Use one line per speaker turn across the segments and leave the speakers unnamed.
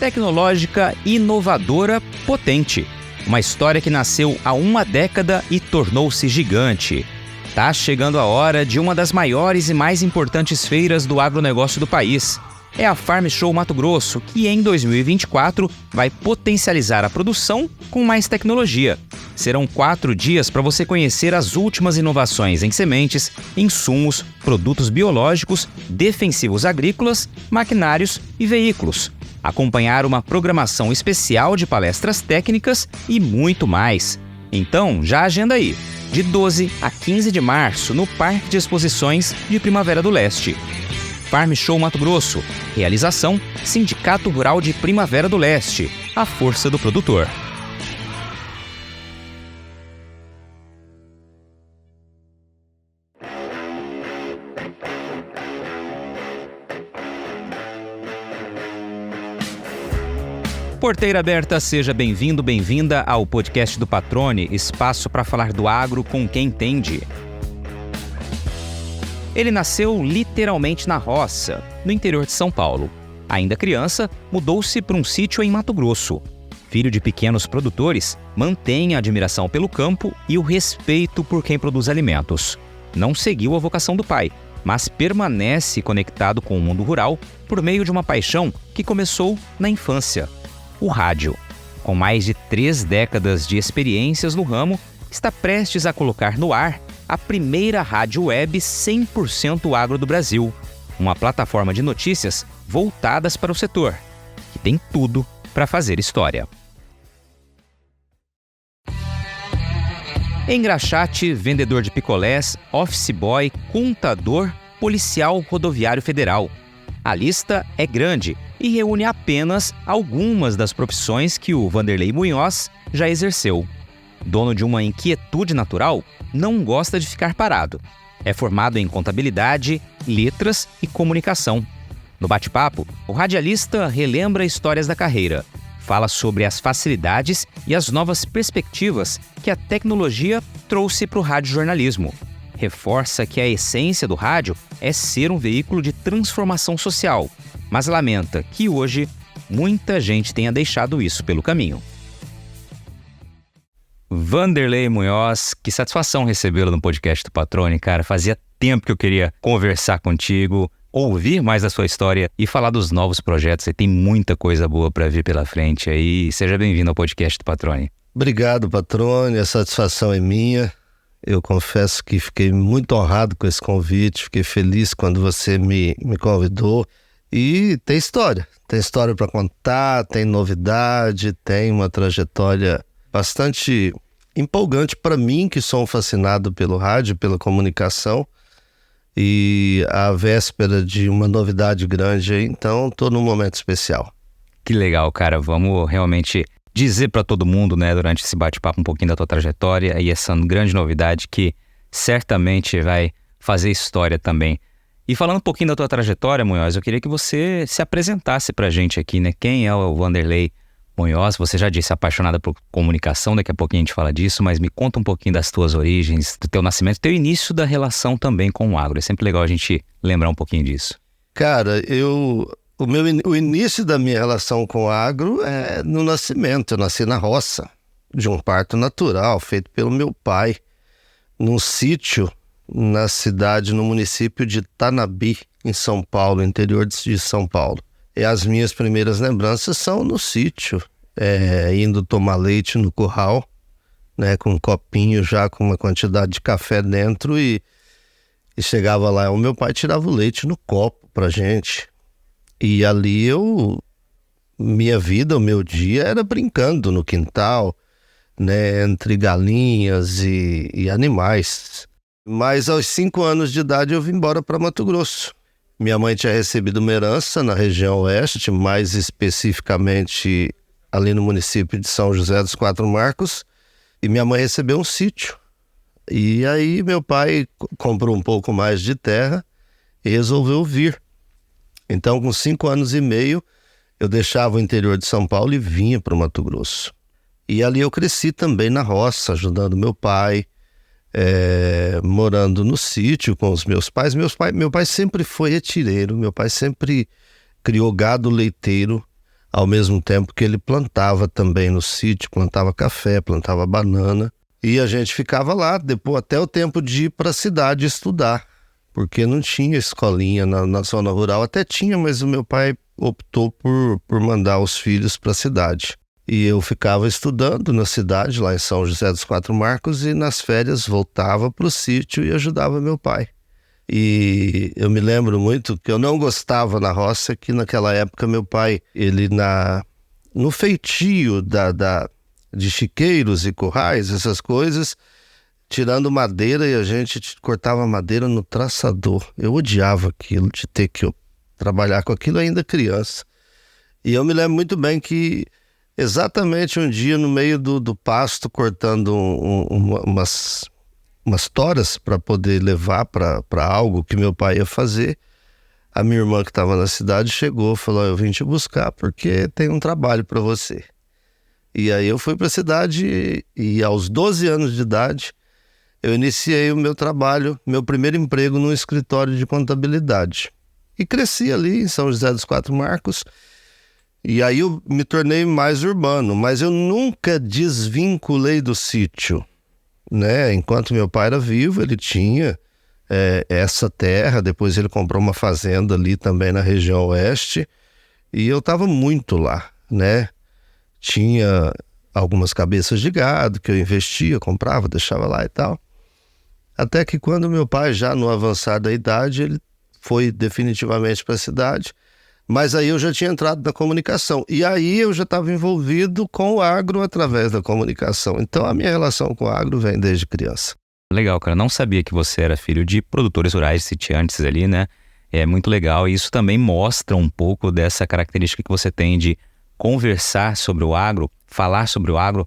tecnológica, inovadora, potente. Uma história que nasceu há uma década e tornou-se gigante. Tá chegando a hora de uma das maiores e mais importantes feiras do agronegócio do país. É a Farm Show Mato Grosso, que em 2024 vai potencializar a produção com mais tecnologia. Serão 4 dias para você conhecer as últimas inovações em sementes, insumos, produtos biológicos, defensivos agrícolas, maquinários e veículos. Acompanhar uma programação especial de palestras técnicas e muito mais. Então, já agenda aí, de 12 a 15 de março, no Parque de Exposições de Primavera do Leste. Farm Show Mato Grosso. Realização: Sindicato Rural de Primavera do Leste. A força do produtor. Porteira aberta, seja bem-vindo, bem-vinda ao podcast do Patrone, espaço para falar do agro com quem entende. Ele nasceu literalmente na roça, no interior de São Paulo. Ainda criança, mudou-se para um sítio em Mato Grosso. Filho de pequenos produtores, mantém a admiração pelo campo e o respeito por quem produz alimentos. Não seguiu a vocação do pai, mas permanece conectado com o mundo rural por meio de uma paixão que começou na infância: o rádio. Com mais de 3 décadas de experiências no ramo, está prestes a colocar no ar a primeira rádio web 100% agro do Brasil, uma plataforma de notícias voltadas para o setor, que tem tudo para fazer história. Engraxate, vendedor de picolés, office boy, contador, policial rodoviário federal. A lista é grande e reúne apenas algumas das profissões que o Vanderlei Munhoz já exerceu. Dono de uma inquietude natural, não gosta de ficar parado. É formado em contabilidade, letras e comunicação. No bate-papo, o radialista relembra histórias da carreira, fala sobre as facilidades e as novas perspectivas que a tecnologia trouxe para o radiojornalismo. Reforça que a essência do rádio é ser um veículo de transformação social, mas lamenta que hoje muita gente tenha deixado isso pelo caminho. Vanderlei Munhoz, que satisfação recebê-lo no podcast do Patrone, cara. Fazia tempo que eu queria conversar contigo, ouvir mais da sua história e falar dos novos projetos. Você tem muita coisa boa para vir pela frente aí. Seja bem-vindo ao podcast do Patrone.
Obrigado, Patrone. A satisfação é minha. Eu confesso que fiquei muito honrado com esse convite. Fiquei feliz quando você me convidou. E tem história para contar, tem novidade, tem uma trajetória bastante empolgante para mim, que sou um fascinado pelo rádio, pela comunicação, e à véspera de uma novidade grande, então estou num momento especial.
Que legal, cara. Vamos realmente dizer para todo mundo, né, durante esse bate-papo um pouquinho da tua trajetória e essa grande novidade que certamente vai fazer história também. E falando um pouquinho da tua trajetória, Munhoz, eu queria que você se apresentasse pra gente aqui, né? Quem é o Vanderlei Munhoz? Você já disse apaixonada por comunicação, daqui a pouquinho a gente fala disso, mas me conta um pouquinho das tuas origens, do teu nascimento, do teu início da relação também com o agro. É sempre legal a gente lembrar um pouquinho disso.
Cara, o início da minha relação com o agro é no nascimento. Eu nasci na roça, de um parto natural, feito pelo meu pai, num sítio na cidade, no município de Tanabi, em São Paulo, interior de São Paulo. E as minhas primeiras lembranças são no sítio, indo tomar leite no curral, né, com um copinho já com uma quantidade de café dentro, e chegava lá, o meu pai tirava o leite no copo pra gente. E ali minha vida, o meu dia era brincando no quintal, né, entre galinhas e animais. Mas aos 5 anos de idade eu vim embora para Mato Grosso. Minha mãe tinha recebido uma herança na região oeste, mais especificamente ali no município de São José dos Quatro Marcos, e minha mãe recebeu um sítio. E aí meu pai comprou um pouco mais de terra e resolveu vir. Então, com 5 anos e meio, eu deixava o interior de São Paulo e vinha para o Mato Grosso. E ali eu cresci também na roça, ajudando meu pai, morando no sítio com os meus pais. Meu pai sempre foi retireiro, meu pai sempre criou gado leiteiro ao mesmo tempo que ele plantava também no sítio, plantava café, plantava banana. E a gente ficava lá, depois até o tempo de ir para a cidade estudar, porque não tinha escolinha na zona rural. Até tinha, mas o meu pai optou por mandar os filhos para a cidade. E eu ficava estudando na cidade, lá em São José dos Quatro Marcos, e nas férias voltava para o sítio e ajudava meu pai. E eu me lembro muito que eu não gostava na roça, que naquela época meu pai, ele no feitio de chiqueiros e currais, essas coisas, tirando madeira, e a gente cortava madeira no traçador. Eu odiava aquilo, de ter que trabalhar com aquilo ainda criança. E eu me lembro muito bem que exatamente um dia no meio do pasto, cortando umas toras para poder levar para algo que meu pai ia fazer, a minha irmã que estava na cidade chegou e falou: eu vim te buscar porque tem um trabalho para você. E aí eu fui para a cidade e aos 12 anos de idade eu iniciei o meu trabalho, meu primeiro emprego num escritório de contabilidade. E cresci ali em São José dos Quatro Marcos. E aí eu me tornei mais urbano, mas eu nunca desvinculei do sítio, né? Enquanto meu pai era vivo, ele tinha essa terra, depois ele comprou uma fazenda ali também na região oeste, e eu estava muito lá, né? Tinha algumas cabeças de gado que eu investia, comprava, deixava lá e tal. Até que quando meu pai, já no avançar da idade, ele foi definitivamente para a cidade, mas aí eu já tinha entrado na comunicação. E aí eu já estava envolvido com o agro através da comunicação. Então a minha relação com o agro vem desde criança.
Legal, cara. Não sabia que você era filho de produtores rurais, sitiantes ali, né? É muito legal. E isso também mostra um pouco dessa característica que você tem de conversar sobre o agro, falar sobre o agro,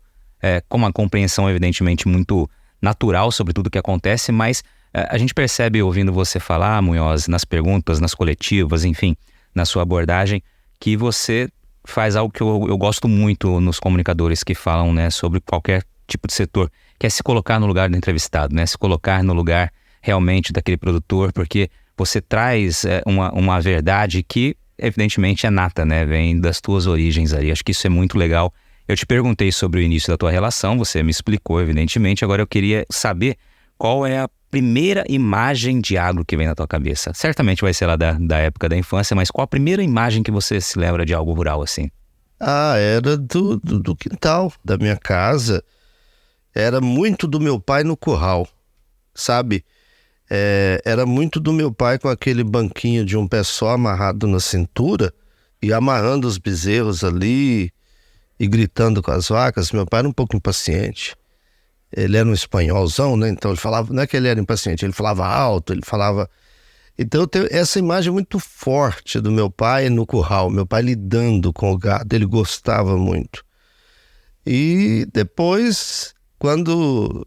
com uma compreensão evidentemente muito natural sobre tudo que acontece, mas a gente percebe ouvindo você falar, Munhoz, nas perguntas, nas coletivas, enfim, na sua abordagem, que você faz algo que eu gosto muito nos comunicadores que falam, né, sobre qualquer tipo de setor, que é se colocar no lugar do entrevistado, né, se colocar no lugar realmente daquele produtor, porque você traz uma verdade que evidentemente é nata, né, vem das tuas origens ali. Acho que isso é muito legal. Eu te perguntei sobre o início da tua relação, você me explicou evidentemente, agora eu queria saber qual é a primeira imagem de agro que vem na tua cabeça. Certamente vai ser lá da época da infância, mas qual a primeira imagem que você se lembra de algo rural assim?
Era do quintal da minha casa. Era muito do meu pai no curral, sabe? Era muito do meu pai com aquele banquinho de um pé só amarrado na cintura e amarrando os bezerros ali e gritando com as vacas. Meu pai era um pouco impaciente. Ele era um espanholzão, né? Então ele falava, não é que ele era impaciente, ele falava alto, ele falava... Então eu tenho essa imagem muito forte do meu pai no curral, meu pai lidando com o gado, ele gostava muito. E depois, quando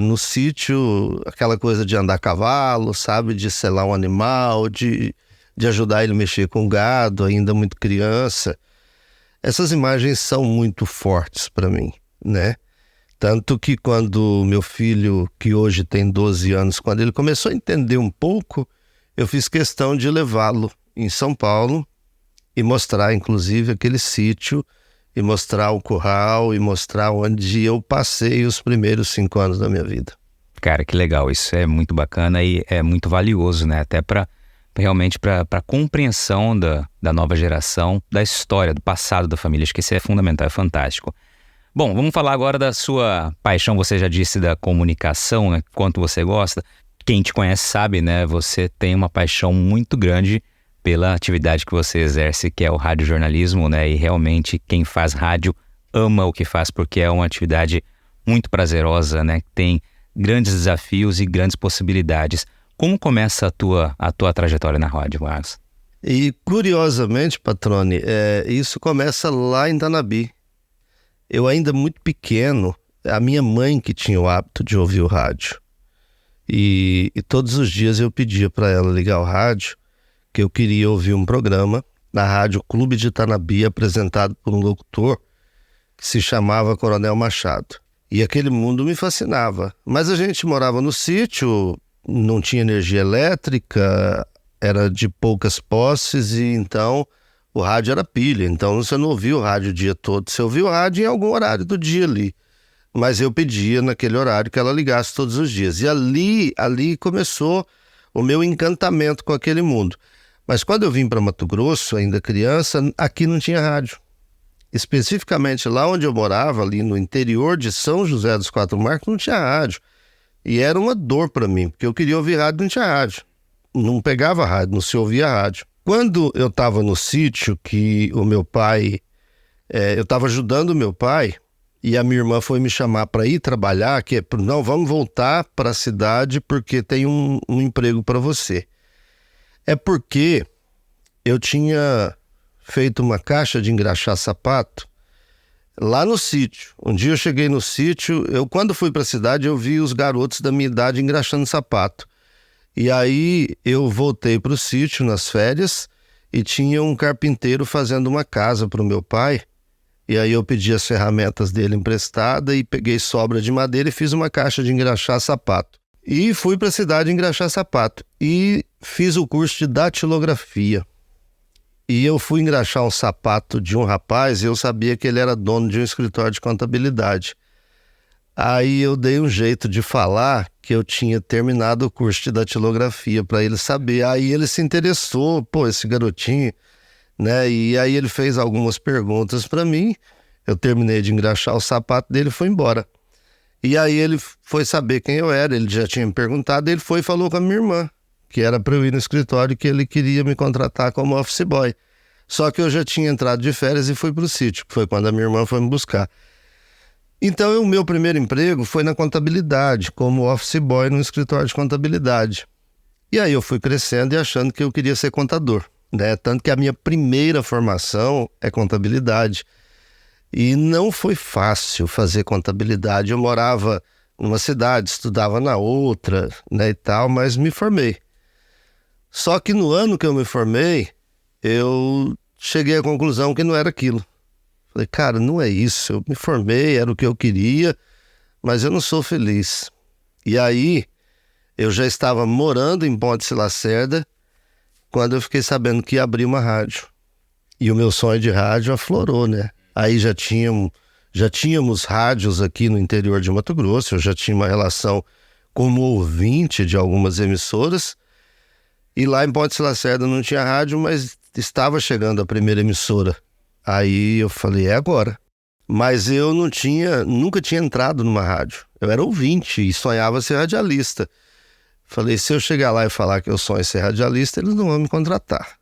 no sítio, aquela coisa de andar a cavalo, sabe? De selar um animal, de ajudar ele a mexer com o gado, ainda muito criança. Essas imagens são muito fortes para mim, né? Tanto que quando meu filho, que hoje tem 12 anos, quando ele começou a entender um pouco, eu fiz questão de levá-lo em São Paulo e mostrar, inclusive, aquele sítio, e mostrar o curral, e mostrar onde eu passei os primeiros 5 anos da minha vida.
Cara, que legal. Isso é muito bacana e é muito valioso, né? Até realmente para a compreensão da nova geração, da história, do passado da família. Acho que isso é fundamental, é fantástico. Bom, vamos falar agora da sua paixão. Você já disse da comunicação, né? Quanto você gosta. Quem te conhece sabe, né? Você tem uma paixão muito grande pela atividade que você exerce, que é o radiojornalismo, né? E realmente quem faz rádio ama o que faz, porque é uma atividade muito prazerosa, né? Tem grandes desafios e grandes possibilidades. Como começa a tua trajetória na rádio, Marcos?
E curiosamente, Patrone, isso começa lá em Tanabi. Eu ainda muito pequeno, a minha mãe que tinha o hábito de ouvir o rádio. E todos os dias eu pedia para ela ligar o rádio, que eu queria ouvir um programa na Rádio Clube de Tanabi, apresentado por um locutor que se chamava Coronel Machado. E aquele mundo me fascinava. Mas a gente morava no sítio, não tinha energia elétrica, era de poucas posses, e então o rádio era pilha, então você não ouvia o rádio o dia todo, você ouvia o rádio em algum horário do dia ali. Mas eu pedia naquele horário que ela ligasse todos os dias. E ali começou o meu encantamento com aquele mundo. Mas quando eu vim para Mato Grosso, ainda criança, aqui não tinha rádio. Especificamente lá onde eu morava, ali no interior de São José dos Quatro Marcos, não tinha rádio. E era uma dor para mim, porque eu queria ouvir rádio e não tinha rádio. Não pegava rádio, não se ouvia rádio. Quando eu estava no sítio, que o meu pai... eu estava ajudando o meu pai, e a minha irmã foi me chamar para ir trabalhar, não, vamos voltar para a cidade porque tem um emprego para você. É porque eu tinha feito uma caixa de engraxar sapato lá no sítio. Um dia eu cheguei no sítio, quando fui para a cidade eu vi os garotos da minha idade engraxando sapato. E aí eu voltei para o sítio nas férias e tinha um carpinteiro fazendo uma casa para o meu pai. E aí eu pedi as ferramentas dele emprestada e peguei sobra de madeira e fiz uma caixa de engraxar sapato. E fui para a cidade engraxar sapato. E fiz o curso de datilografia. E eu fui engraxar um sapato de um rapaz e eu sabia que ele era dono de um escritório de contabilidade. Aí eu dei um jeito de falar que eu tinha terminado o curso de datilografia para ele saber. Aí ele se interessou, esse garotinho... né? E aí ele fez algumas perguntas para mim, eu terminei de engraxar o sapato dele e fui embora. E aí ele foi saber quem eu era, ele já tinha me perguntado, ele foi e falou com a minha irmã, que era para eu ir no escritório, que ele queria me contratar como office boy. Só que eu já tinha entrado de férias e fui para o sítio, que foi quando a minha irmã foi me buscar. Então o meu primeiro emprego foi na contabilidade, como office boy no escritório de contabilidade. E aí eu fui crescendo e achando que eu queria ser contador. Né? Tanto que a minha primeira formação é contabilidade. E não foi fácil fazer contabilidade. Eu morava numa cidade, estudava na outra, né, e tal, mas me formei. Só que no ano que eu me formei, eu cheguei à conclusão que não era aquilo. Falei, cara, não é isso. Eu me formei, era o que eu queria, mas eu não sou feliz. E aí, eu já estava morando em Ponte Lacerda, quando eu fiquei sabendo que ia abrir uma rádio. E o meu sonho de rádio aflorou, né? Aí já tínhamos rádios aqui no interior de Mato Grosso, eu já tinha uma relação como ouvinte de algumas emissoras, e lá em Ponte Lacerda não tinha rádio, mas estava chegando a primeira emissora. Aí eu falei, é agora. Mas eu nunca tinha entrado numa rádio. Eu era ouvinte e sonhava ser radialista. Falei, se eu chegar lá e falar que eu sonho ser radialista, eles não vão me contratar.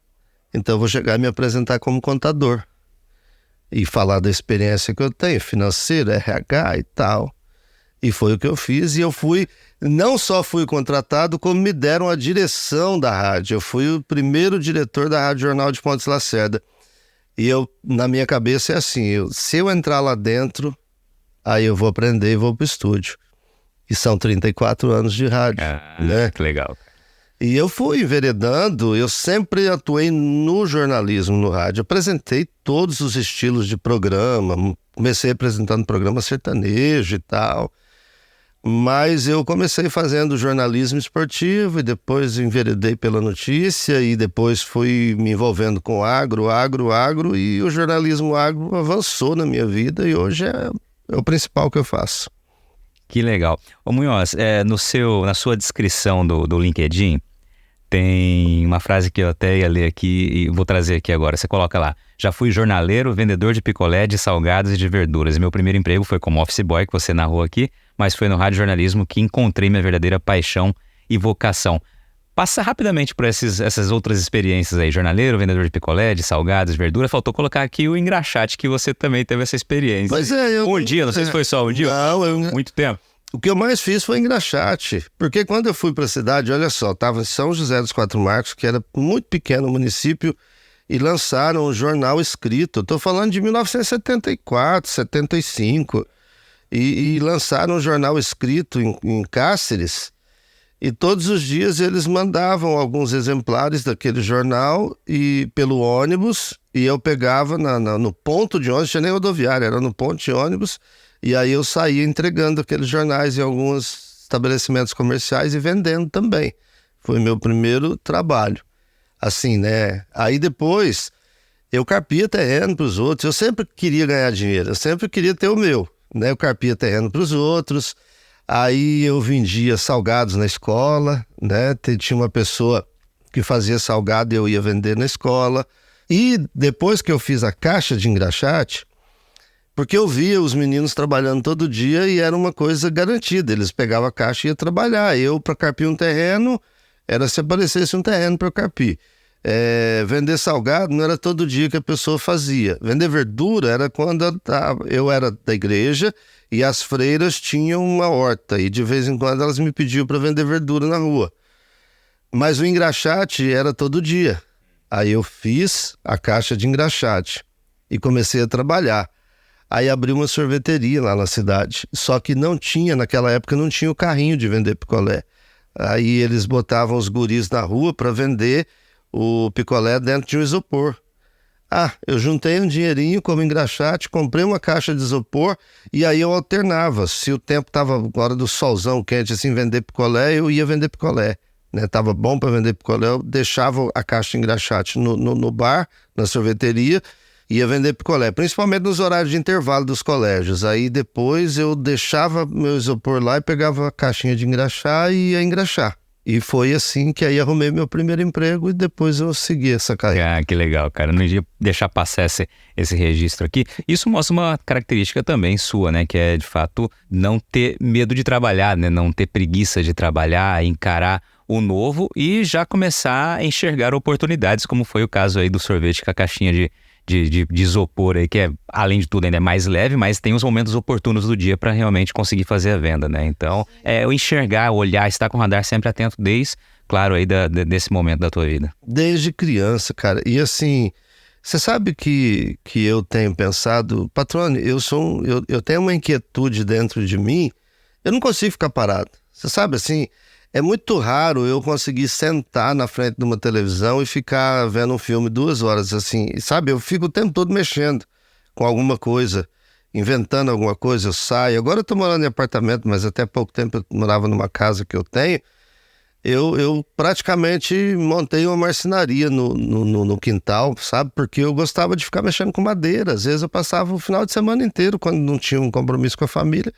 Então eu vou chegar e me apresentar como contador. E falar da experiência que eu tenho, financeira, RH e tal. E foi o que eu fiz. E eu não só fui contratado, como me deram a direção da rádio. Eu fui o primeiro diretor da Rádio Jornal de Ponte Lacerda. E na minha cabeça é assim, se eu entrar lá dentro, aí eu vou aprender e vou pro estúdio. E são 34 anos de rádio, né?
Que legal.
E eu fui enveredando, eu sempre atuei no jornalismo, no rádio. Apresentei todos os estilos de programa, comecei apresentando programa sertanejo e tal. Mas eu comecei fazendo jornalismo esportivo e depois enveredei pela notícia e depois fui me envolvendo com agro e o jornalismo agro avançou na minha vida e hoje é o principal que eu faço.
Que legal. Ô Munhoz, na sua descrição do LinkedIn, tem uma frase que eu até ia ler aqui e vou trazer aqui agora. Você coloca lá, já fui jornaleiro, vendedor de picolé, de salgados e de verduras. E meu primeiro emprego foi como office boy, que você narrou aqui, mas foi no rádio jornalismo que encontrei minha verdadeira paixão e vocação. Passa rapidamente por essas outras experiências aí, jornaleiro, vendedor de picolé, de salgados, de verduras. Faltou colocar aqui o engraxate, que você também teve essa experiência.
Pois é,
um dia, não sei se foi só um dia.
Não,
muito tempo.
O que eu mais fiz foi engraxate, porque quando eu fui para a cidade, olha só, estava em São José dos Quatro Marcos, que era muito pequeno município, e lançaram um jornal escrito. Estou falando de 1974, 75, e lançaram um jornal escrito em Cáceres, e todos os dias eles mandavam alguns exemplares daquele jornal e pelo ônibus, e eu pegava no ponto de ônibus, não tinha nem rodoviária, era no ponto de ônibus, e aí eu saía entregando aqueles jornais em alguns estabelecimentos comerciais e vendendo também. Foi meu primeiro trabalho. Assim, né? Aí depois Eu carpia terreno para os outros, eu sempre queria ganhar dinheiro, eu sempre queria ter o meu, né? Eu carpia terreno para os outros, aí eu vendia salgados na escola, né? Tinha uma pessoa que fazia salgado e eu ia vender na escola. E depois que eu fiz a caixa de engraxate, porque eu via os meninos trabalhando todo dia e era uma coisa garantida, eles pegavam a caixa e iam trabalhar. Eu, para carpir um terreno, era se aparecesse um terreno para eu carpir. Vender salgado não era todo dia que a pessoa fazia. Vender verdura era quando eu era da igreja e as freiras tinham uma horta e de vez em quando elas me pediam para vender verdura na rua. Mas o engraxate era todo dia. Aí eu fiz a caixa de engraxate e comecei a trabalhar. Aí abri uma sorveteria lá na cidade, só que naquela época não tinha o carrinho de vender picolé. Aí eles botavam os guris na rua para vender o picolé dentro de um isopor. Eu juntei um dinheirinho como engraxate, comprei uma caixa de isopor e aí eu alternava. Se o tempo estava hora do solzão quente, assim, vender picolé, eu ia vender picolé. Né? Tava bom para vender picolé, eu deixava a caixa de engraxate no bar, na sorveteria, ia vender picolé, principalmente nos horários de intervalo dos colégios. Aí depois eu deixava meu isopor lá e pegava a caixinha de engraxar e ia engraxar. E foi assim que aí arrumei meu primeiro emprego e depois eu segui essa carreira.
Que legal, cara. Não ia deixar passar esse registro aqui. Isso mostra uma característica também sua, né? Que é, de fato, não ter medo de trabalhar, né? Não ter preguiça de trabalhar, encarar o novo e já começar a enxergar oportunidades, como foi o caso aí do sorvete com a caixinha de isopor aí, que é, além de tudo, ainda é mais leve, mas tem os momentos oportunos do dia para realmente conseguir fazer a venda, né? Então, o enxergar, olhar, estar com o radar sempre atento desde, claro, aí desse momento da tua vida.
Desde criança, cara. E assim, você sabe que eu tenho pensado, Patrone, eu tenho uma inquietude dentro de mim, eu não consigo ficar parado. Você sabe, assim, é muito raro eu conseguir sentar na frente de uma televisão e ficar vendo um filme 2 horas, assim, sabe? Eu fico o tempo todo mexendo com alguma coisa, inventando alguma coisa, eu saio. Agora eu tô morando em apartamento, mas até pouco tempo eu morava numa casa que eu tenho. Eu praticamente montei uma marcenaria no quintal, sabe? Porque eu gostava de ficar mexendo com madeira. Às vezes eu passava o final de semana inteiro, quando não tinha um compromisso com a família.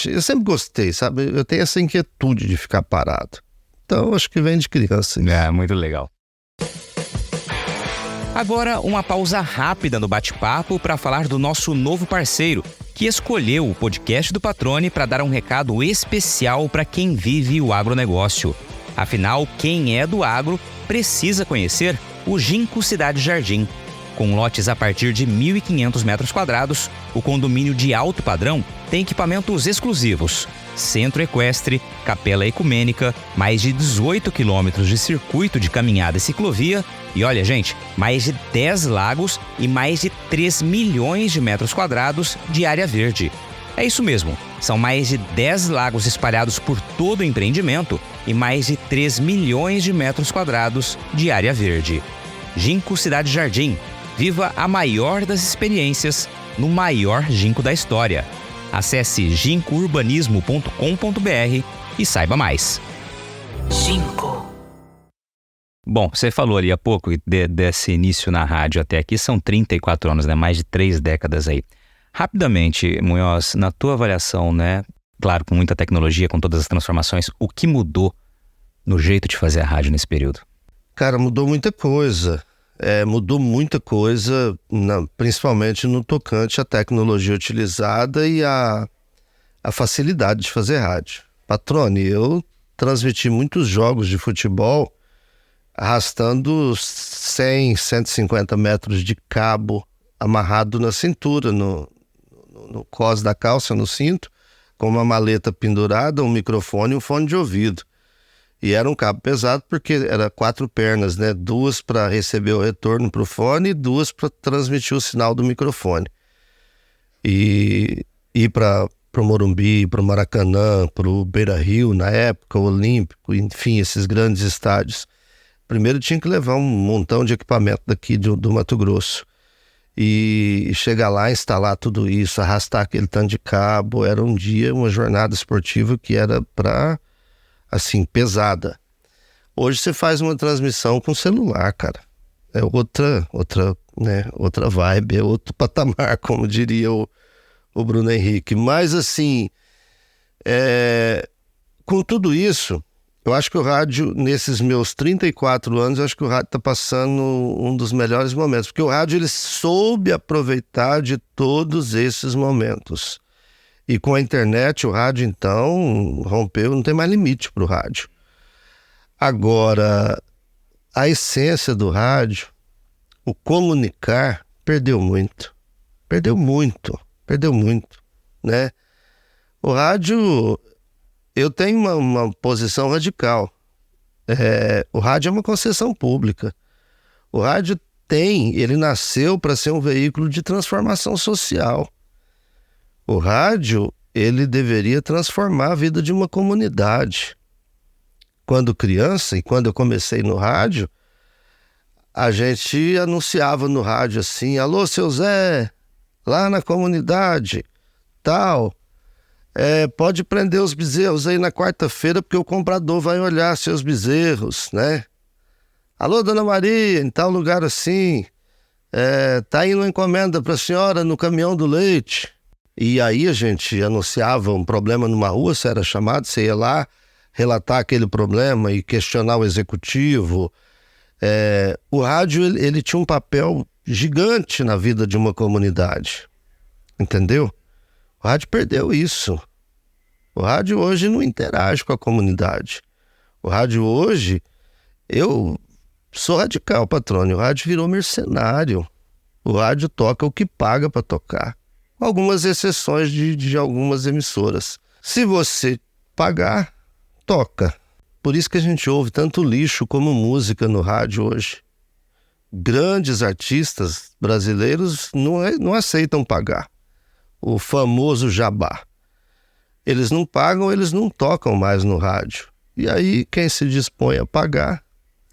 Eu sempre gostei, sabe? Eu tenho essa inquietude de ficar parado. Então, acho que vem de criança.
Muito legal. Agora, uma pausa rápida no bate-papo para falar do nosso novo parceiro, que escolheu o podcast do Patrone para dar um recado especial para quem vive o agronegócio. Afinal, quem é do agro precisa conhecer o Ginkgo Cidade Jardim. Com lotes a partir de 1.500 metros quadrados, o condomínio de alto padrão tem equipamentos exclusivos, centro equestre, capela ecumênica, mais de 18 quilômetros de circuito de caminhada e ciclovia e, olha, gente, mais de 10 lagos e mais de 3 milhões de metros quadrados de área verde. É isso mesmo, são mais de 10 lagos espalhados por todo o empreendimento e mais de 3 milhões de metros quadrados de área verde. Ginkgo Cidade Jardim. Viva a maior das experiências no maior ginkgo da história. Acesse ginkgourbanismo.com.br e saiba mais. Ginkgo. Bom, você falou ali há pouco desse início na rádio até aqui, são 34 anos, né? Mais de 3 décadas aí. Rapidamente, Munhoz, na tua avaliação, né? Claro, com muita tecnologia, com todas as transformações, o que mudou no jeito de fazer a rádio nesse período?
Cara, mudou muita coisa. Mudou muita coisa, principalmente no tocante à tecnologia utilizada e à facilidade de fazer rádio. Patrone, eu transmiti muitos jogos de futebol arrastando 100, 150 metros de cabo amarrado na cintura, no cós da calça, no cinto, com uma maleta pendurada, um microfone e um fone de ouvido. E era um cabo pesado porque era 4 pernas, né? 2 para receber o retorno para o fone e 2 para transmitir o sinal do microfone. E ir para o Morumbi, para o Maracanã, para o Beira-Rio, na época, o Olímpico, enfim, esses grandes estádios. Primeiro tinha que levar um montão de equipamento daqui do Mato Grosso. E chegar lá, instalar tudo isso, arrastar aquele tanto de cabo. Era um dia, uma jornada esportiva que era para... assim, pesada. Hoje você faz uma transmissão com celular, cara. É outra né? Outra vibe, é outro patamar, como diria o Bruno Henrique. Mas, assim, com tudo isso, eu acho que o rádio, nesses meus 34 anos, eu acho que o rádio está passando um dos melhores momentos, porque o rádio ele soube aproveitar de todos esses momentos. E com a internet, o rádio, então, rompeu, não tem mais limite para o rádio. Agora, a essência do rádio, o comunicar, perdeu muito. Perdeu muito, né? O rádio, eu tenho uma posição radical. O rádio é uma concessão pública. O rádio ele nasceu para ser um veículo de transformação social. O rádio, ele deveria transformar a vida de uma comunidade. Quando criança, e quando eu comecei no rádio, a gente anunciava no rádio assim: alô, seu Zé, lá na comunidade, tal, pode prender os bezerros aí na quarta-feira, porque o comprador vai olhar seus bezerros, né? Alô, dona Maria, em tal lugar assim, tá indo uma encomenda para a senhora no caminhão do leite. E aí a gente anunciava um problema numa rua, você era chamado, você ia lá relatar aquele problema e questionar o executivo. O rádio ele tinha um papel gigante na vida de uma comunidade, entendeu? O rádio perdeu isso. O rádio hoje não interage com a comunidade. O rádio hoje, eu sou radical, patrônio, o rádio virou mercenário. O rádio toca o que paga para tocar. Algumas exceções de algumas emissoras. Se você pagar, toca. Por isso que a gente ouve tanto lixo como música no rádio hoje. Grandes artistas brasileiros não aceitam pagar. O famoso jabá. Eles não pagam, eles não tocam mais no rádio. E aí quem se dispõe a pagar,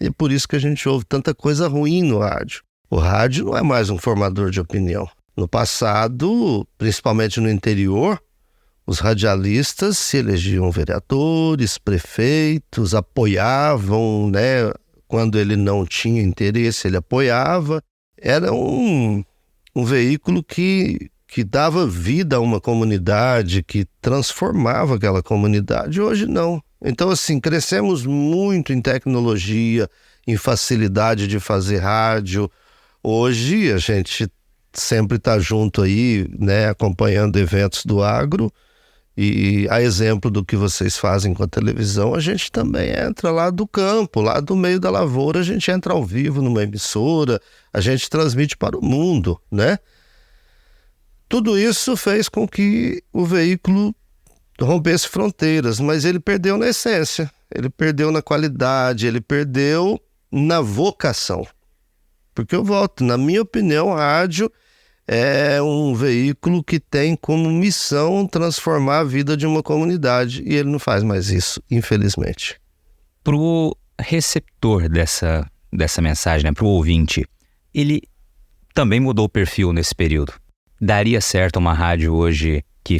e é por isso que a gente ouve tanta coisa ruim no rádio. O rádio não é mais um formador de opinião. No passado, principalmente no interior, os radialistas se elegiam vereadores, prefeitos, apoiavam, né? Quando ele não tinha interesse, ele apoiava. Era um veículo que dava vida a uma comunidade, que transformava aquela comunidade. Hoje não. Então, assim, crescemos muito em tecnologia, em facilidade de fazer rádio. Hoje a gente sempre está junto aí, né, acompanhando eventos do agro, e a exemplo do que vocês fazem com a televisão, a gente também entra lá do campo, lá do meio da lavoura, a gente entra ao vivo numa emissora, a gente transmite para o mundo, né? Tudo isso fez com que o veículo rompesse fronteiras, mas ele perdeu na essência, ele perdeu na qualidade, ele perdeu na vocação. Porque eu volto, na minha opinião, o rádio é um veículo que tem como missão transformar a vida de uma comunidade, e ele não faz mais isso, infelizmente.
Pro receptor dessa mensagem, né, pro ouvinte, ele também mudou o perfil nesse período. Daria certo uma rádio hoje que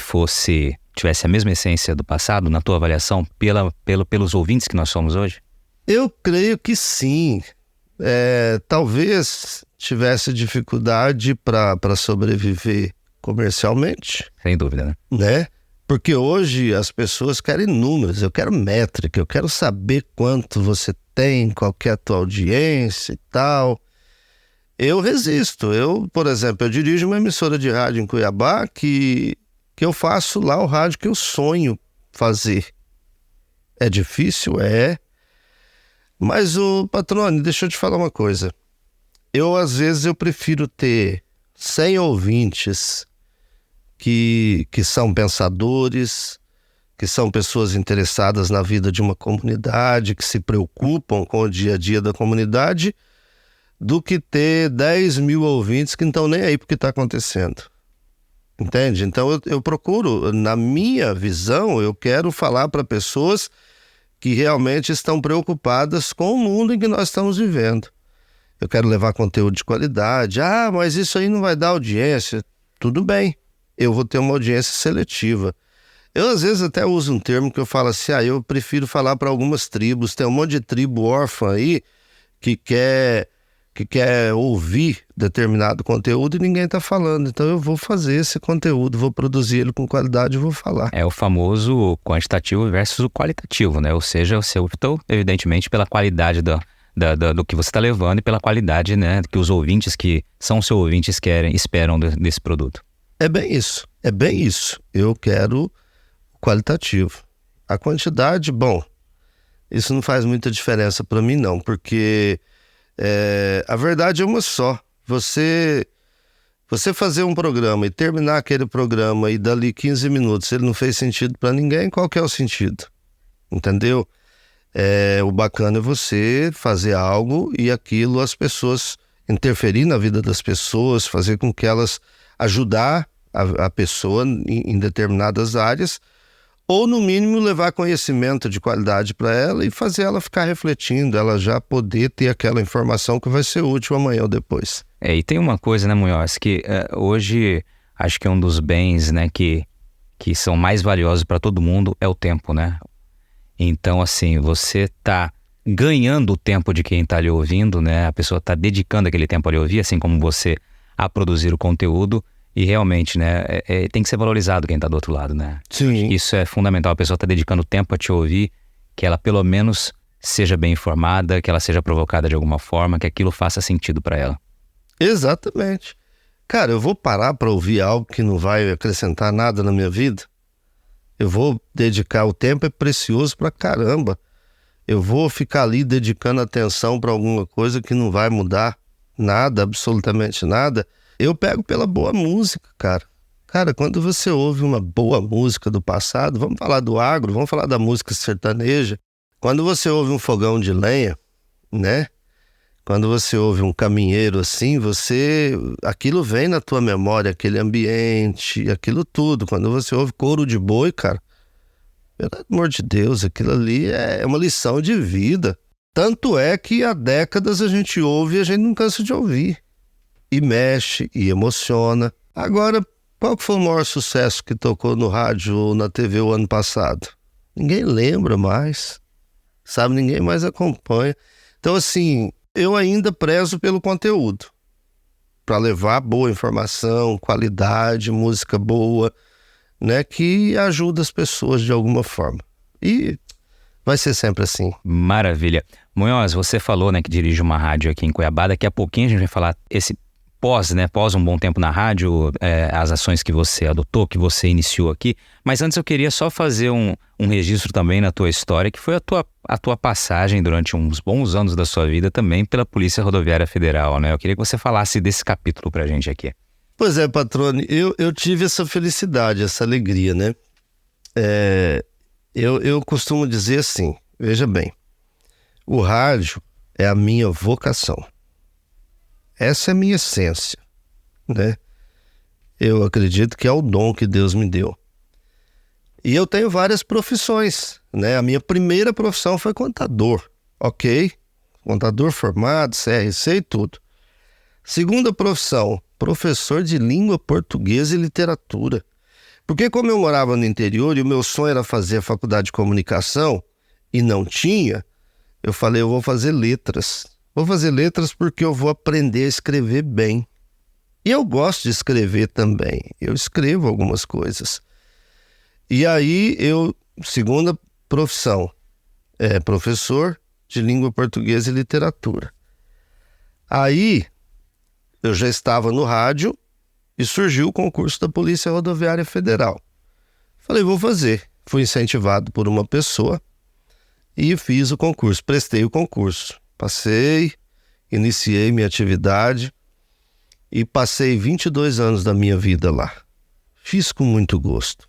tivesse a mesma essência do passado, na tua avaliação, pelos ouvintes que nós somos hoje?
Eu creio que sim. Talvez tivesse dificuldade para sobreviver comercialmente.
Sem dúvida,
né? Porque hoje as pessoas querem números, eu quero métrica, eu quero saber quanto você tem, qual que é a tua audiência e tal. Eu resisto. Por exemplo, eu dirijo uma emissora de rádio em Cuiabá que eu faço lá o rádio que eu sonho fazer. É difícil? É. Mas, patrônio, deixa eu te falar uma coisa. Às vezes, eu prefiro ter 100 ouvintes que são pensadores, que são pessoas interessadas na vida de uma comunidade, que se preocupam com o dia a dia da comunidade, do que ter 10 mil ouvintes que não estão nem aí pro que está acontecendo. Entende? Então, eu procuro, na minha visão, eu quero falar para pessoas que realmente estão preocupadas com o mundo em que nós estamos vivendo. Eu quero levar conteúdo de qualidade. Mas isso aí não vai dar audiência. Tudo bem, eu vou ter uma audiência seletiva. Eu às vezes até uso um termo que eu falo assim, eu prefiro falar para algumas tribos. Tem um monte de tribo órfã aí que quer que quer ouvir determinado conteúdo e ninguém está falando. Então eu vou fazer esse conteúdo, vou produzir ele com qualidade e vou falar.
É o famoso quantitativo versus o qualitativo, né? Ou seja, você optou, evidentemente, pela qualidade do que você está levando e pela qualidade, né, que os ouvintes que são seus ouvintes esperam desse produto.
É bem isso, é bem isso. Eu quero qualitativo. A quantidade, bom, isso não faz muita diferença para mim não, porque a verdade é uma só. Você fazer um programa e terminar aquele programa e dali 15 minutos ele não fez sentido para ninguém, qual que é o sentido? Entendeu? O bacana é você fazer algo e aquilo as pessoas interferir na vida das pessoas, fazer com que elas ajudar a pessoa em determinadas áreas, ou no mínimo levar conhecimento de qualidade para ela e fazer ela ficar refletindo, ela já poder ter aquela informação que vai ser útil amanhã ou depois.
E tem uma coisa, né, Munhoz, que hoje acho que é um dos bens, né, que são mais valiosos para todo mundo é o tempo, né? Então, assim, você tá ganhando o tempo de quem tá lhe ouvindo, né? A pessoa tá dedicando aquele tempo a lhe ouvir, assim como você a produzir o conteúdo. E realmente, né, tem que ser valorizado quem tá do outro lado, né?
Sim.
Isso é fundamental, a pessoa tá dedicando tempo a te ouvir, que ela pelo menos seja bem informada, que ela seja provocada de alguma forma, que aquilo faça sentido para ela.
Exatamente. Cara, eu vou parar para ouvir algo que não vai acrescentar nada na minha vida? Eu vou dedicar, o tempo é precioso pra caramba. Eu vou ficar ali dedicando atenção para alguma coisa que não vai mudar nada, absolutamente nada. Eu pego pela boa música, cara. Cara, quando você ouve uma boa música do passado, vamos falar do agro, vamos falar da música sertaneja. Quando você ouve um fogão de lenha, né? Quando você ouve um caminheiro assim, aquilo vem na tua memória, aquele ambiente, aquilo tudo. Quando você ouve couro de boi, cara, pelo amor de Deus, aquilo ali é uma lição de vida. Tanto é que há décadas a gente ouve e a gente não cansa de ouvir. E mexe, e emociona. Agora, qual que foi o maior sucesso que tocou no rádio ou na TV o ano passado? Ninguém lembra mais, sabe? Ninguém mais acompanha. Então, assim, eu ainda prezo pelo conteúdo, para levar boa informação, qualidade, música boa, né? Que ajuda as pessoas de alguma forma. E vai ser sempre assim.
Maravilha. Munhoz, você falou, né, que dirige uma rádio aqui em Cuiabá. Daqui a pouquinho a gente vai falar pós um bom tempo na rádio, as ações que você adotou, que você iniciou aqui. Mas antes eu queria só fazer um registro também na tua história, que foi a tua passagem durante uns bons anos da sua vida também pela Polícia Rodoviária Federal, né? Eu queria que você falasse desse capítulo pra gente aqui.
Pois é, Patrone, eu tive essa felicidade, essa alegria, né? Eu costumo dizer assim, veja bem, o rádio é a minha vocação. Essa é a minha essência, né? Eu acredito que é o dom que Deus me deu. E eu tenho várias profissões, né? A minha primeira profissão foi contador, ok? Contador formado, CRC e tudo. Segunda profissão, professor de língua portuguesa e literatura. Porque como eu morava no interior e o meu sonho era fazer a faculdade de comunicação e não tinha, eu falei, eu vou fazer letras. Vou fazer letras porque eu vou aprender a escrever bem. E eu gosto de escrever também. Eu escrevo algumas coisas. E aí, segunda profissão, professor de língua portuguesa e literatura. Aí, eu já estava no rádio e surgiu o concurso da Polícia Rodoviária Federal. Falei, vou fazer. Fui incentivado por uma pessoa e fiz o concurso, prestei o concurso. Passei, iniciei minha atividade e passei 22 anos da minha vida lá. Fiz com muito gosto.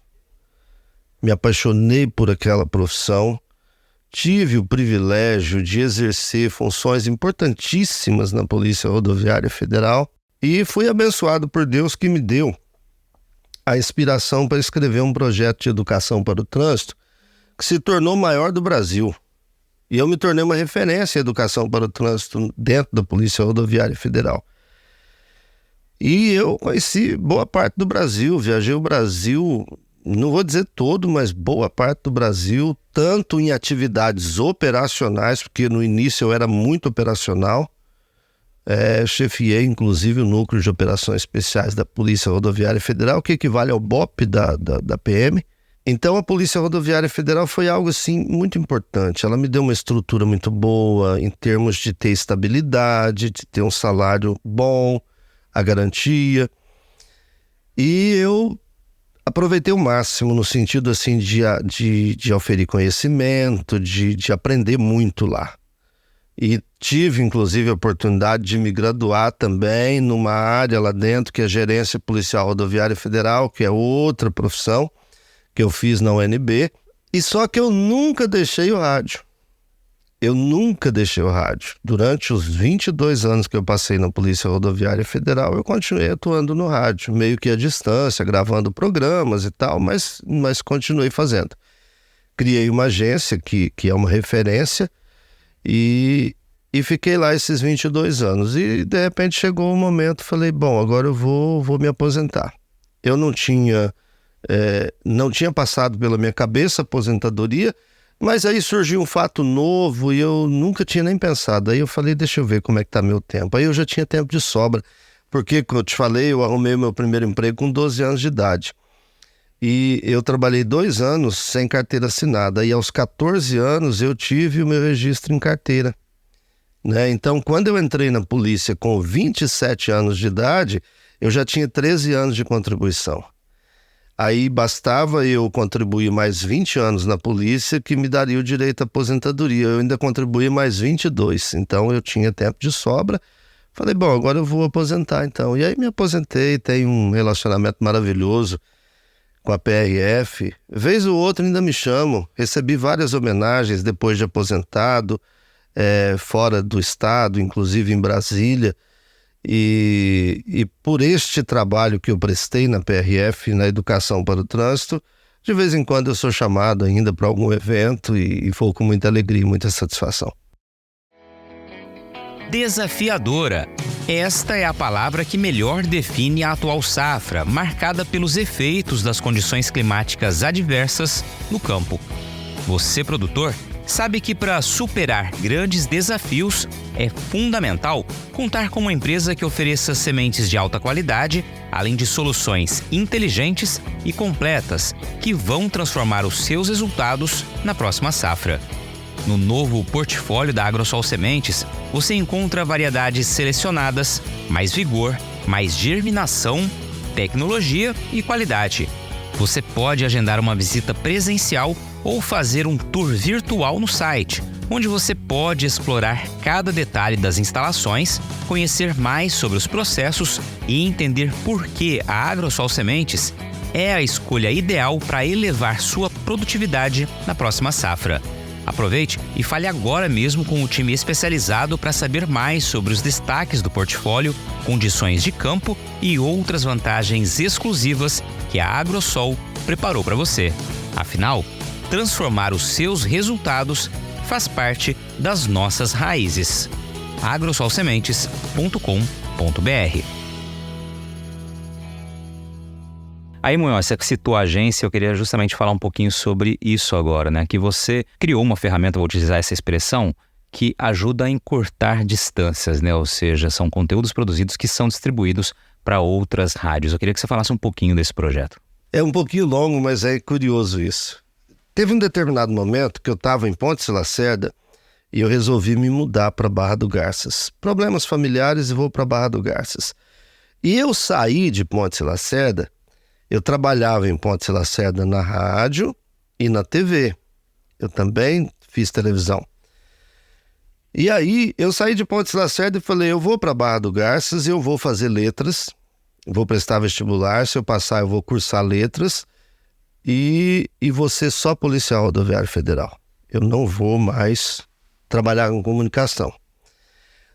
Me apaixonei por aquela profissão, tive o privilégio de exercer funções importantíssimas na Polícia Rodoviária Federal e fui abençoado por Deus que me deu a inspiração para escrever um projeto de educação para o trânsito que se tornou o maior do Brasil. E eu me tornei uma referência em educação para o trânsito dentro da Polícia Rodoviária Federal. E eu conheci boa parte do Brasil, viajei o Brasil, não vou dizer todo, mas boa parte do Brasil, tanto em atividades operacionais, porque no início eu era muito operacional, chefiei inclusive o Núcleo de Operações Especiais da Polícia Rodoviária Federal, que equivale ao BOP da PM. Então a Polícia Rodoviária Federal foi algo assim muito importante. Ela me deu uma estrutura muito boa em termos de ter estabilidade, de ter um salário bom, a garantia. E eu aproveitei o máximo no sentido assim de oferir conhecimento, de aprender muito lá. E tive inclusive a oportunidade de me graduar também numa área lá dentro que é Gerência Policial Rodoviária Federal, que é outra profissão que eu fiz na UNB, e só que eu nunca deixei o rádio. Durante os 22 anos que eu passei na Polícia Rodoviária Federal, eu continuei atuando no rádio, meio que à distância, gravando programas e tal, mas continuei fazendo. Criei uma agência que é uma referência e fiquei lá esses 22 anos. E de repente chegou um momento, falei, bom, agora eu vou me aposentar. Eu não tinha passado pela minha cabeça a aposentadoria, mas aí surgiu um fato novo e eu nunca tinha nem pensado. Aí eu falei, deixa eu ver como é que tá meu tempo. Aí eu já tinha tempo de sobra, porque, como eu te falei, eu arrumei o meu primeiro emprego com 12 anos de idade. E eu trabalhei 2 anos sem carteira assinada. E aos 14 anos eu tive o meu registro em carteira, né? Então, quando eu entrei na polícia com 27 anos de idade, eu já tinha 13 anos de contribuição. Aí bastava eu contribuir mais 20 anos na polícia que me daria o direito à aposentadoria. Eu ainda contribuí mais 22, então eu tinha tempo de sobra. Falei, bom, agora eu vou aposentar então. E aí me aposentei, tenho um relacionamento maravilhoso com a PRF. Vez ou outra ainda me chamam, recebi várias homenagens depois de aposentado, fora do estado, inclusive em Brasília. E por este trabalho que eu prestei na PRF, na educação para o trânsito, de vez em quando eu sou chamado ainda para algum evento e vou com muita alegria e muita satisfação.
Desafiadora. Esta é a palavra que melhor define a atual safra, marcada pelos efeitos das condições climáticas adversas no campo. Você, produtor, sabe que para superar grandes desafios é fundamental contar com uma empresa que ofereça sementes de alta qualidade, além de soluções inteligentes e completas que vão transformar os seus resultados na próxima safra. No novo portfólio da Agrosol Sementes, você encontra variedades selecionadas, mais vigor, mais germinação, tecnologia e qualidade. Você pode agendar uma visita presencial ou fazer um tour virtual no site, onde você pode explorar cada detalhe das instalações, conhecer mais sobre os processos e entender por que a Agrosol Sementes é a escolha ideal para elevar sua produtividade na próxima safra. Aproveite e fale agora mesmo com o time especializado para saber mais sobre os destaques do portfólio, condições de campo e outras vantagens exclusivas que a Agrosol preparou para você. Afinal, transformar os seus resultados faz parte das nossas raízes. agrosolsementes.com.br. Aí, Munhoz, você citou a agência, eu queria justamente falar um pouquinho sobre isso agora, né? Que você criou uma ferramenta, vou utilizar essa expressão, que ajuda a encurtar distâncias, né? Ou seja, são conteúdos produzidos que são distribuídos para outras rádios. Eu queria que você falasse um pouquinho desse projeto.
É um pouquinho longo, mas é curioso isso. Teve um determinado momento que eu estava em Pontes Lacerda e eu resolvi me mudar para Barra do Garças. Problemas familiares e vou para Barra do Garças. E eu saí de Pontes Lacerda, eu trabalhava em Pontes Lacerda na rádio e na TV. Eu também fiz televisão. E aí eu saí de Pontes Lacerda e falei, eu vou para Barra do Garças, eu vou fazer letras, vou prestar vestibular, se eu passar eu vou cursar letras e vou ser só policial rodoviário federal. Eu não vou mais trabalhar com comunicação.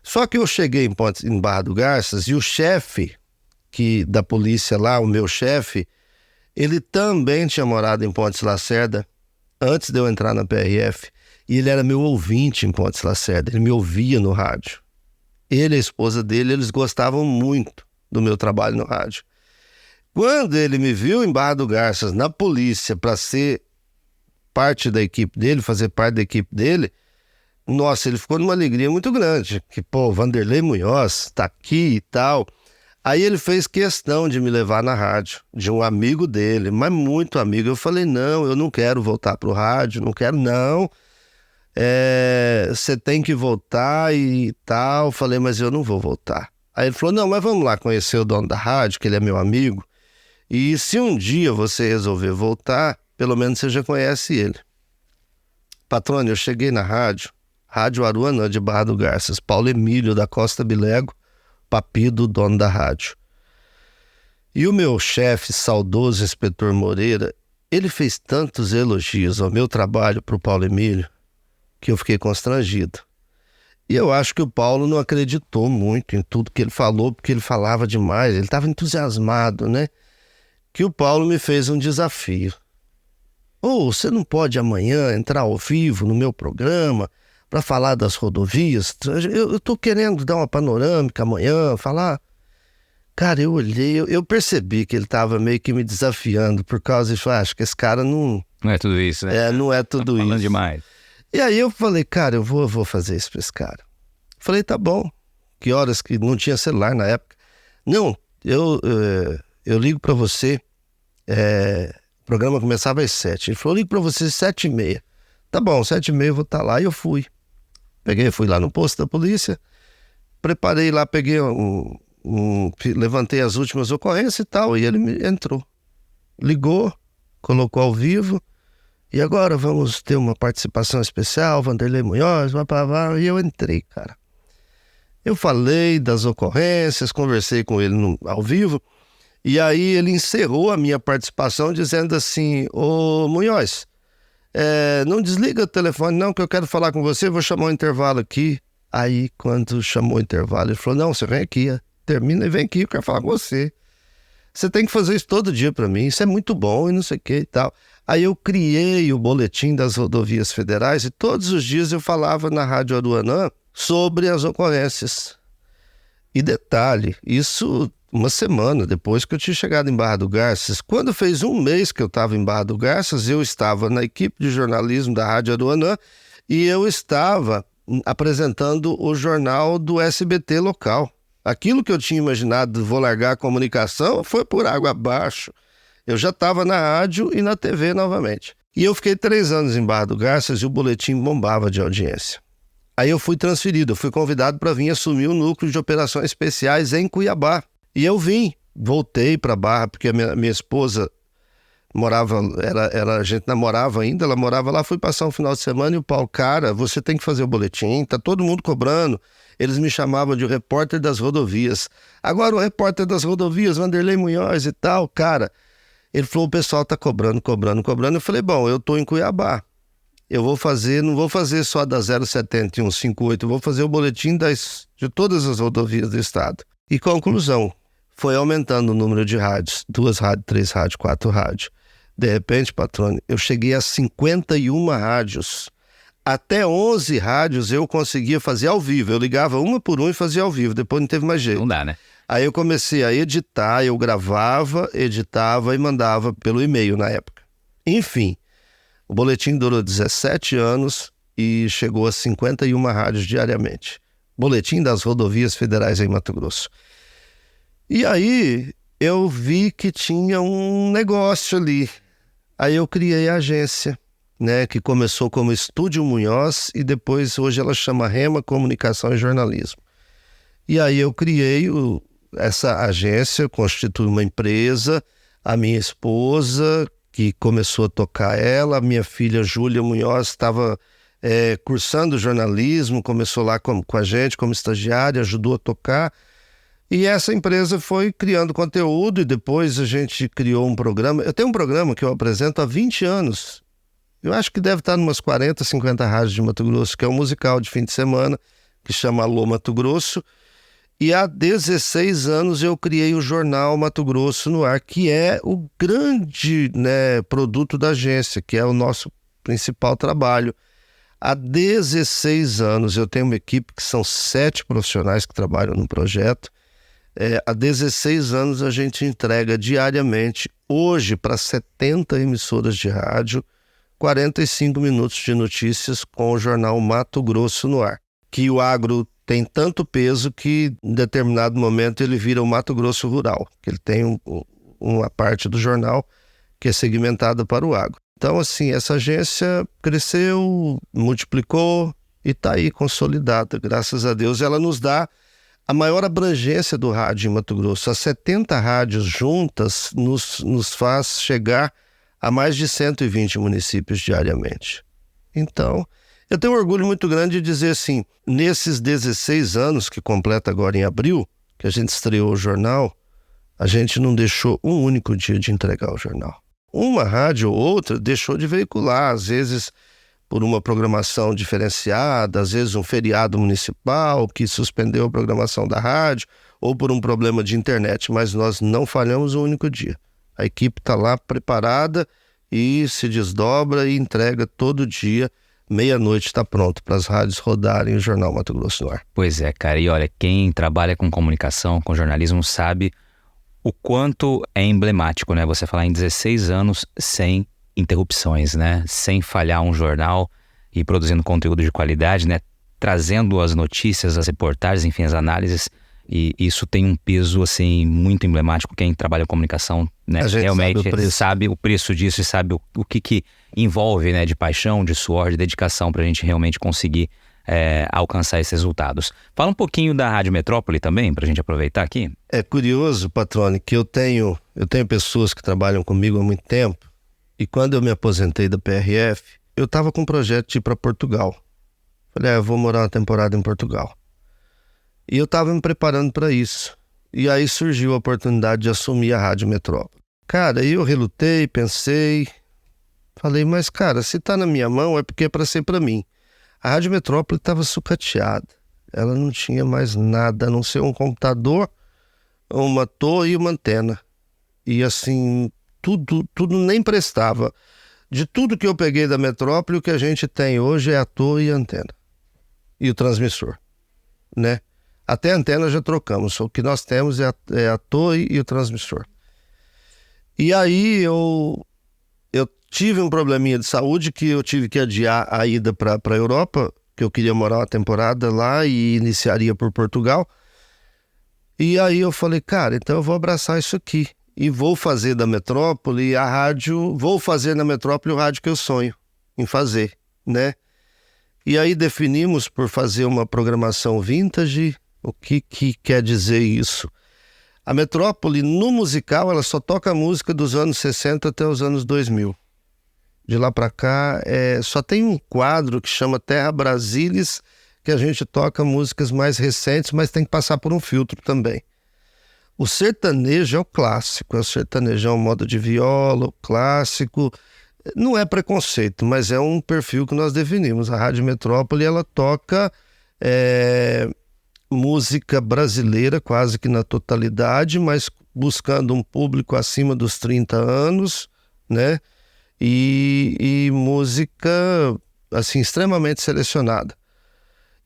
Só que eu cheguei em Barra do Garças e o chefe da polícia lá, o meu chefe, ele também tinha morado em Pontes Lacerda antes de eu entrar na PRF. E ele era meu ouvinte em Pontes Lacerda, ele me ouvia no rádio. Ele e a esposa dele, eles gostavam muito do meu trabalho no rádio. Quando ele me viu em Barra do Garças, na polícia, para ser parte da equipe dele, fazer parte da equipe dele, Nossa, ele ficou numa alegria muito grande, que, pô, Vanderlei Munhoz tá aqui e tal. Aí ele fez questão de me levar na rádio, de um amigo dele, mas muito amigo. Eu falei, não, eu não quero voltar pro rádio, não quero, não. Você tem que voltar e tal. Eu falei, mas eu não vou voltar. Aí ele falou, não, mas vamos lá conhecer o dono da rádio, que ele é meu amigo. E se um dia você resolver voltar, pelo menos você já conhece ele. Patrônio, eu cheguei na Rádio Aruanã de Barra do Garças, Paulo Emílio da Costa Bilego, Papido, dono da rádio. E o meu chefe, saudoso inspetor Moreira, ele fez tantos elogios ao meu trabalho para o Paulo Emílio que eu fiquei constrangido. E eu acho que o Paulo não acreditou muito em tudo que ele falou, porque ele falava demais, ele estava entusiasmado, né? Que o Paulo me fez um desafio. Você não pode amanhã entrar ao vivo no meu programa para falar das rodovias? Eu tô querendo dar uma panorâmica amanhã, falar... Cara, eu olhei, eu percebi que ele tava meio que me desafiando por causa disso. Acho que esse cara não...
Não é tudo isso, né?
Não é tudo isso.
Falando demais.
E aí eu falei, cara, eu vou fazer isso pra esse cara. Falei, tá bom. Que horas que não tinha celular na época? Não, eu ligo pra você. O programa começava às 7. Ele falou, eu ligo pra você às 7h30. Tá bom, 7h30 eu vou estar lá. E eu fui. Fui lá no posto da polícia. Preparei lá, peguei levantei as últimas ocorrências e tal. E ele entrou. Ligou, colocou ao vivo. E agora vamos ter uma participação especial, Vanderlei Munhoz, e eu entrei, cara. Eu falei das ocorrências, conversei com ele ao vivo, e aí ele encerrou a minha participação dizendo assim, ô Munhoz, não desliga o telefone não, que eu quero falar com você, vou chamar um intervalo aqui. Aí, quando chamou o intervalo, ele falou, não, você vem aqui, termina e vem aqui, eu quero falar com você. Você tem que fazer isso todo dia pra mim, isso é muito bom e não sei o que e tal. Aí eu criei o boletim das rodovias federais e todos os dias eu falava na Rádio Aruanã sobre as ocorrências. E detalhe, isso uma semana depois que eu tinha chegado em Barra do Garças. Quando fez um mês que eu estava em Barra do Garças, eu estava na equipe de jornalismo da Rádio Aruanã e eu estava apresentando o jornal do SBT local. Aquilo que eu tinha imaginado, vou largar a comunicação, foi por água abaixo. Eu já estava na rádio e na TV novamente. E eu fiquei 3 anos em Barra do Garças e o boletim bombava de audiência. Aí eu fui transferido, eu fui convidado para vir assumir o núcleo de operações especiais em Cuiabá. E eu voltei para Barra, porque a minha esposa morava, a gente namorava ainda, ela morava lá, fui passar um final de semana e o Paulo, cara, você tem que fazer o boletim, tá todo mundo cobrando. Eles me chamavam de repórter das rodovias. Agora o repórter das rodovias, Vanderlei Munhoz e tal, cara. Ele falou, o pessoal tá cobrando. Eu falei, bom, eu tô em Cuiabá. Eu vou fazer, não vou fazer só da 070 e 158, eu vou fazer o boletim de todas as rodovias do estado. E conclusão, foi aumentando o número de rádios, 2 rádios, 3 rádios, 4 rádios. De repente, patrônio, eu cheguei a 51 rádios. Até 11 rádios eu conseguia fazer ao vivo. Eu ligava uma por uma e fazia ao vivo. Depois não teve mais jeito.
Não dá, né?
Aí eu comecei a editar, eu gravava, editava e mandava pelo e-mail na época. Enfim, o boletim durou 17 anos e chegou a 51 rádios diariamente. Boletim das rodovias federais em Mato Grosso. E aí eu vi que tinha um negócio ali. Aí eu criei a agência, né, que começou como Estúdio Munhoz e depois hoje ela chama Rema Comunicação e Jornalismo. E aí eu criei essa agência, constitui uma empresa, a minha esposa que começou a tocar ela, a minha filha Júlia Munhoz estava cursando jornalismo, começou lá com a gente como estagiária, ajudou a tocar. E essa empresa foi criando conteúdo e depois a gente criou um programa. Eu tenho um programa que eu apresento há 20 anos. Eu acho que deve estar em umas 40, 50 rádios de Mato Grosso, que é um musical de fim de semana, que chama Alô Mato Grosso. E há 16 anos eu criei o jornal Mato Grosso no Ar, que é o grande, né, produto da agência, que é o nosso principal trabalho. Há 16 anos eu tenho uma equipe que são 7 profissionais que trabalham no projeto. Há 16 anos a gente entrega diariamente, hoje, para 70 emissoras de rádio, 45 minutos de notícias com o jornal Mato Grosso no ar. Que o agro tem tanto peso que em determinado momento ele vira o Mato Grosso Rural, que ele tem uma parte do jornal que é segmentada para o agro. Então, assim, essa agência cresceu, multiplicou e está aí consolidada. Graças a Deus, ela nos dá a maior abrangência do rádio em Mato Grosso. As 70 rádios juntas nos faz chegar a mais de 120 municípios diariamente. Então, eu tenho um orgulho muito grande de dizer assim, nesses 16 anos que completa agora em abril, que a gente estreou o jornal, a gente não deixou um único dia de entregar o jornal. Uma rádio ou outra deixou de veicular, às vezes por uma programação diferenciada, às vezes um feriado municipal que suspendeu a programação da rádio, ou por um problema de internet, mas nós não falhamos um único dia. A equipe está lá preparada e se desdobra e entrega todo dia. Meia-noite está pronto para as rádios rodarem o Jornal Mato Grosso no ar.
Pois é, cara. E olha, quem trabalha com comunicação, com jornalismo, sabe o quanto é emblemático, né? Você falar em 16 anos sem interrupções, né? Sem falhar um jornal e produzindo conteúdo de qualidade, né? Trazendo as notícias, as reportagens, enfim, as análises. E isso tem um peso, assim, muito emblemático. Quem trabalha com comunicação, né, realmente sabe o preço disso e sabe o que envolve, né, de paixão, de suor, de dedicação para a gente realmente conseguir alcançar esses resultados. Fala um pouquinho da Rádio Metrópole também, para a gente aproveitar aqui.
É curioso, Patrone, que eu tenho pessoas que trabalham comigo há muito tempo e quando eu me aposentei da PRF, eu estava com um projeto de ir para Portugal. Falei, eu vou morar uma temporada em Portugal. E eu estava me preparando para isso. E aí surgiu a oportunidade de assumir a Rádio Metrópole. Cara, aí eu relutei, pensei, falei, mas cara, se tá na minha mão é porque é para ser para mim. A Rádio Metrópole estava sucateada. Ela não tinha mais nada, a não ser um computador, uma torre e uma antena. E assim, tudo nem prestava. De tudo que eu peguei da Metrópole, o que a gente tem hoje é a torre e a antena. E o transmissor, né? Até a antena já trocamos, o que nós temos é a torre e o transmissor. E aí eu tive um probleminha de saúde que eu tive que adiar a ida para a Europa, que eu queria morar uma temporada lá e iniciaria por Portugal. E aí eu falei, cara, então eu vou abraçar isso aqui e vou fazer da Metrópole a rádio, vou fazer na Metrópole o rádio que eu sonho em fazer, né? E aí definimos por fazer uma programação vintage. O que quer dizer isso? A Metrópole, no musical, ela só toca música dos anos 60 até os anos 2000. De lá para cá, só tem um quadro que chama Terra Brasílis, que a gente toca músicas mais recentes, mas tem que passar por um filtro também. O sertanejo é o clássico, o sertanejão moda de viola, o clássico. Não é preconceito, mas é um perfil que nós definimos. A Rádio Metrópole, ela toca música brasileira quase que na totalidade, mas buscando um público acima dos 30 anos, né? E música assim extremamente selecionada.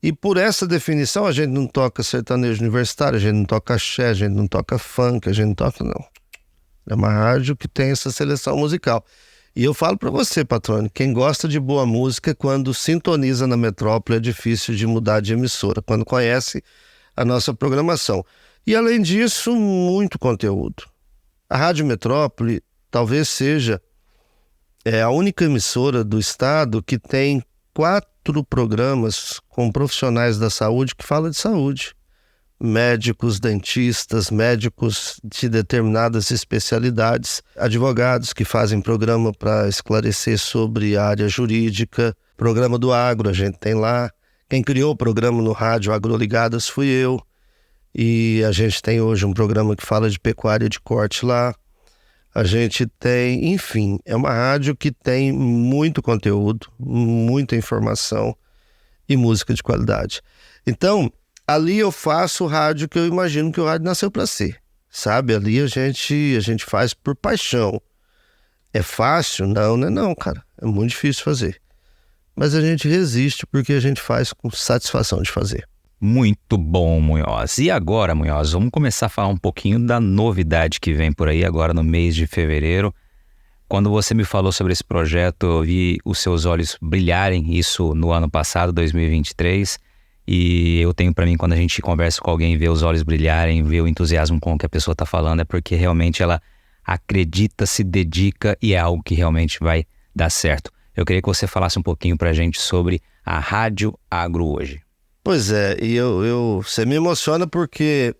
E por essa definição a gente não toca sertanejo universitário, a gente não toca axé, a gente não toca funk, a gente não toca não. É uma rádio que tem essa seleção musical. E eu falo para você, Patrone, quem gosta de boa música, quando sintoniza na Metrópole, é difícil de mudar de emissora, quando conhece a nossa programação. E além disso, muito conteúdo. A Rádio Metrópole talvez seja a única emissora do estado que tem 4 programas com profissionais da saúde que falam de saúde. Médicos, dentistas, médicos de determinadas especialidades, advogados que fazem programa para esclarecer sobre a área jurídica, programa do agro a gente tem lá. Quem criou o programa no rádio Agroligadas fui eu, e a gente tem hoje um programa que fala de pecuária de corte lá. A gente tem, enfim, é uma rádio que tem muito conteúdo, muita informação e música de qualidade. Então, ali eu faço o rádio que eu imagino que o rádio nasceu para ser, sabe? Ali a gente faz por paixão. É fácil? Não, não é não, cara. É muito difícil fazer. Mas a gente resiste porque a gente faz com satisfação de fazer.
Muito bom, Munhoz. E agora, Munhoz, vamos começar a falar um pouquinho da novidade que vem por aí agora no mês de fevereiro. Quando você me falou sobre esse projeto, eu vi os seus olhos brilharem, isso no ano passado, 2023, e eu tenho para mim, quando a gente conversa com alguém, vê os olhos brilharem, vê o entusiasmo com o que a pessoa está falando, é porque realmente ela acredita, se dedica e é algo que realmente vai dar certo. Eu queria que você falasse um pouquinho para a gente sobre a Rádio Agro hoje.
Pois é, e você me emociona porque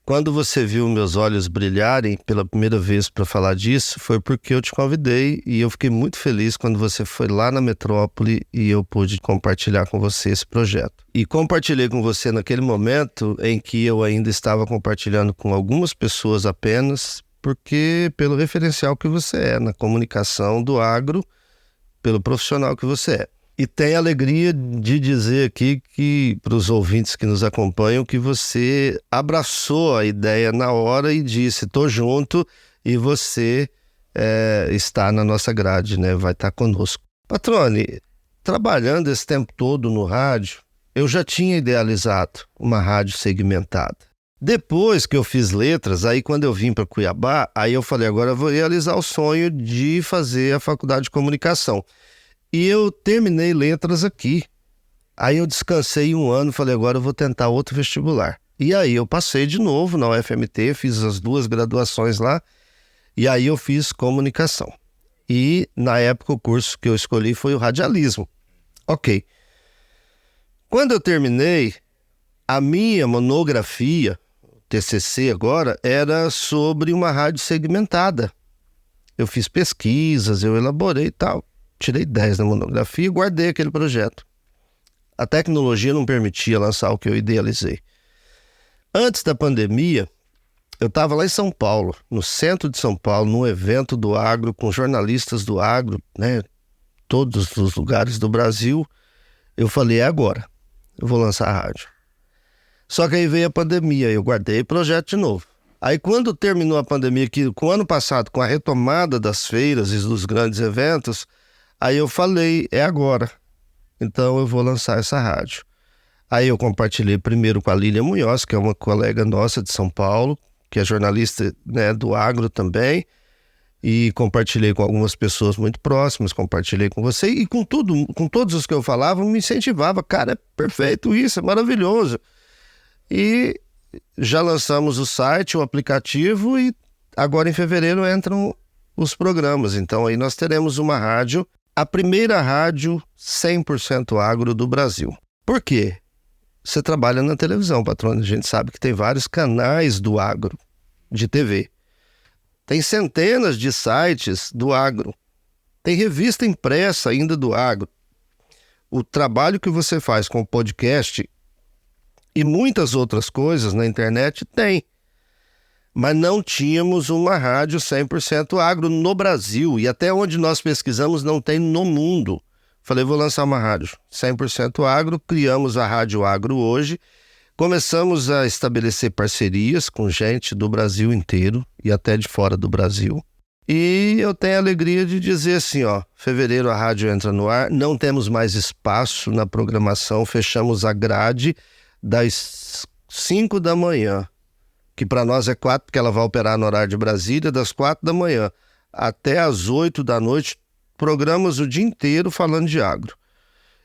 quando você viu meus olhos brilharem pela primeira vez para falar disso, foi porque eu te convidei e eu fiquei muito feliz quando você foi lá na Metrópole e eu pude compartilhar com você esse projeto. E compartilhei com você naquele momento em que eu ainda estava compartilhando com algumas pessoas apenas, porque pelo referencial que você é na comunicação do agro, pelo profissional que você é. E tenho a alegria de dizer aqui que, para os ouvintes que nos acompanham, que você abraçou a ideia na hora e disse, tô junto, e você está na nossa grade, né? Vai estar conosco. Patrone, trabalhando esse tempo todo no rádio, eu já tinha idealizado uma rádio segmentada. Depois que eu fiz letras, aí quando eu vim para Cuiabá, aí eu falei, agora eu vou realizar o sonho de fazer a faculdade de comunicação. E eu terminei letras aqui. Aí eu descansei um ano e falei, agora eu vou tentar outro vestibular. E aí eu passei de novo na UFMT, fiz as 2 graduações lá, e aí eu fiz comunicação. E na época o curso que eu escolhi foi o radialismo. Ok. Quando eu terminei, a minha monografia, TCC agora, era sobre uma rádio segmentada. Eu fiz pesquisas, eu elaborei e tal. Tirei 10 na monografia e guardei aquele projeto. A tecnologia não permitia lançar o que eu idealizei. Antes da pandemia, eu estava lá em São Paulo, no centro de São Paulo, num evento do agro, com jornalistas do agro, né? Todos os lugares do Brasil. Eu falei, é agora, eu vou lançar a rádio. Só que aí veio a pandemia, eu guardei o projeto de novo. Aí quando terminou a pandemia, que com o ano passado, com a retomada das feiras e dos grandes eventos, aí eu falei, é agora, então eu vou lançar essa rádio. Aí eu compartilhei primeiro com a Lília Munhoz, que é uma colega nossa de São Paulo, que é jornalista, né, do agro também, e compartilhei com algumas pessoas muito próximas, compartilhei com você, e com todos os que eu falava, me incentivava, cara, é perfeito isso, é maravilhoso. E já lançamos o site, o aplicativo, e agora em fevereiro entram os programas, então aí nós teremos uma rádio, a primeira rádio 100% agro do Brasil. Por quê? Você trabalha na televisão, patrônio. A gente sabe que tem vários canais do agro, de TV. Tem centenas de sites do agro. Tem revista impressa ainda do agro. O trabalho que você faz com o podcast e muitas outras coisas na internet tem. Mas não tínhamos uma rádio 100% agro no Brasil. E até onde nós pesquisamos não tem no mundo. Falei, vou lançar uma rádio 100% agro. Criamos a Rádio Agro hoje. Começamos a estabelecer parcerias com gente do Brasil inteiro e até de fora do Brasil. E eu tenho a alegria de dizer assim, ó, fevereiro a rádio entra no ar. Não temos mais espaço na programação. Fechamos a grade das 5 da manhã. Que para nós é 4, porque ela vai operar no horário de Brasília, das 4 da manhã até as 8 da noite, programas o dia inteiro falando de agro.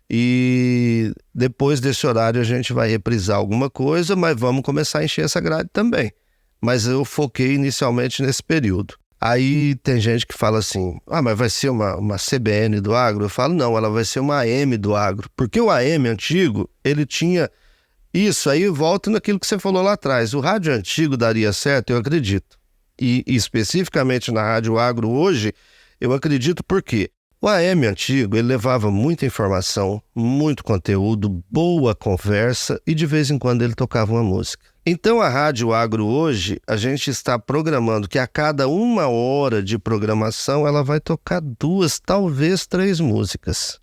E depois desse horário a gente vai reprisar alguma coisa, mas vamos começar a encher essa grade também. Mas eu foquei inicialmente nesse período. Aí tem gente que fala assim, mas vai ser uma CBN do agro? Eu falo, não, ela vai ser uma AM do agro. Porque o AM antigo, ele tinha... Isso, aí volta naquilo que você falou lá atrás. O rádio antigo daria certo, eu acredito. E especificamente na Rádio Agro hoje, eu acredito porque o AM antigo, ele levava muita informação, muito conteúdo, boa conversa e de vez em quando ele tocava uma música. Então a Rádio Agro hoje, a gente está programando que a cada 1 hora de programação ela vai tocar 2, talvez 3 músicas.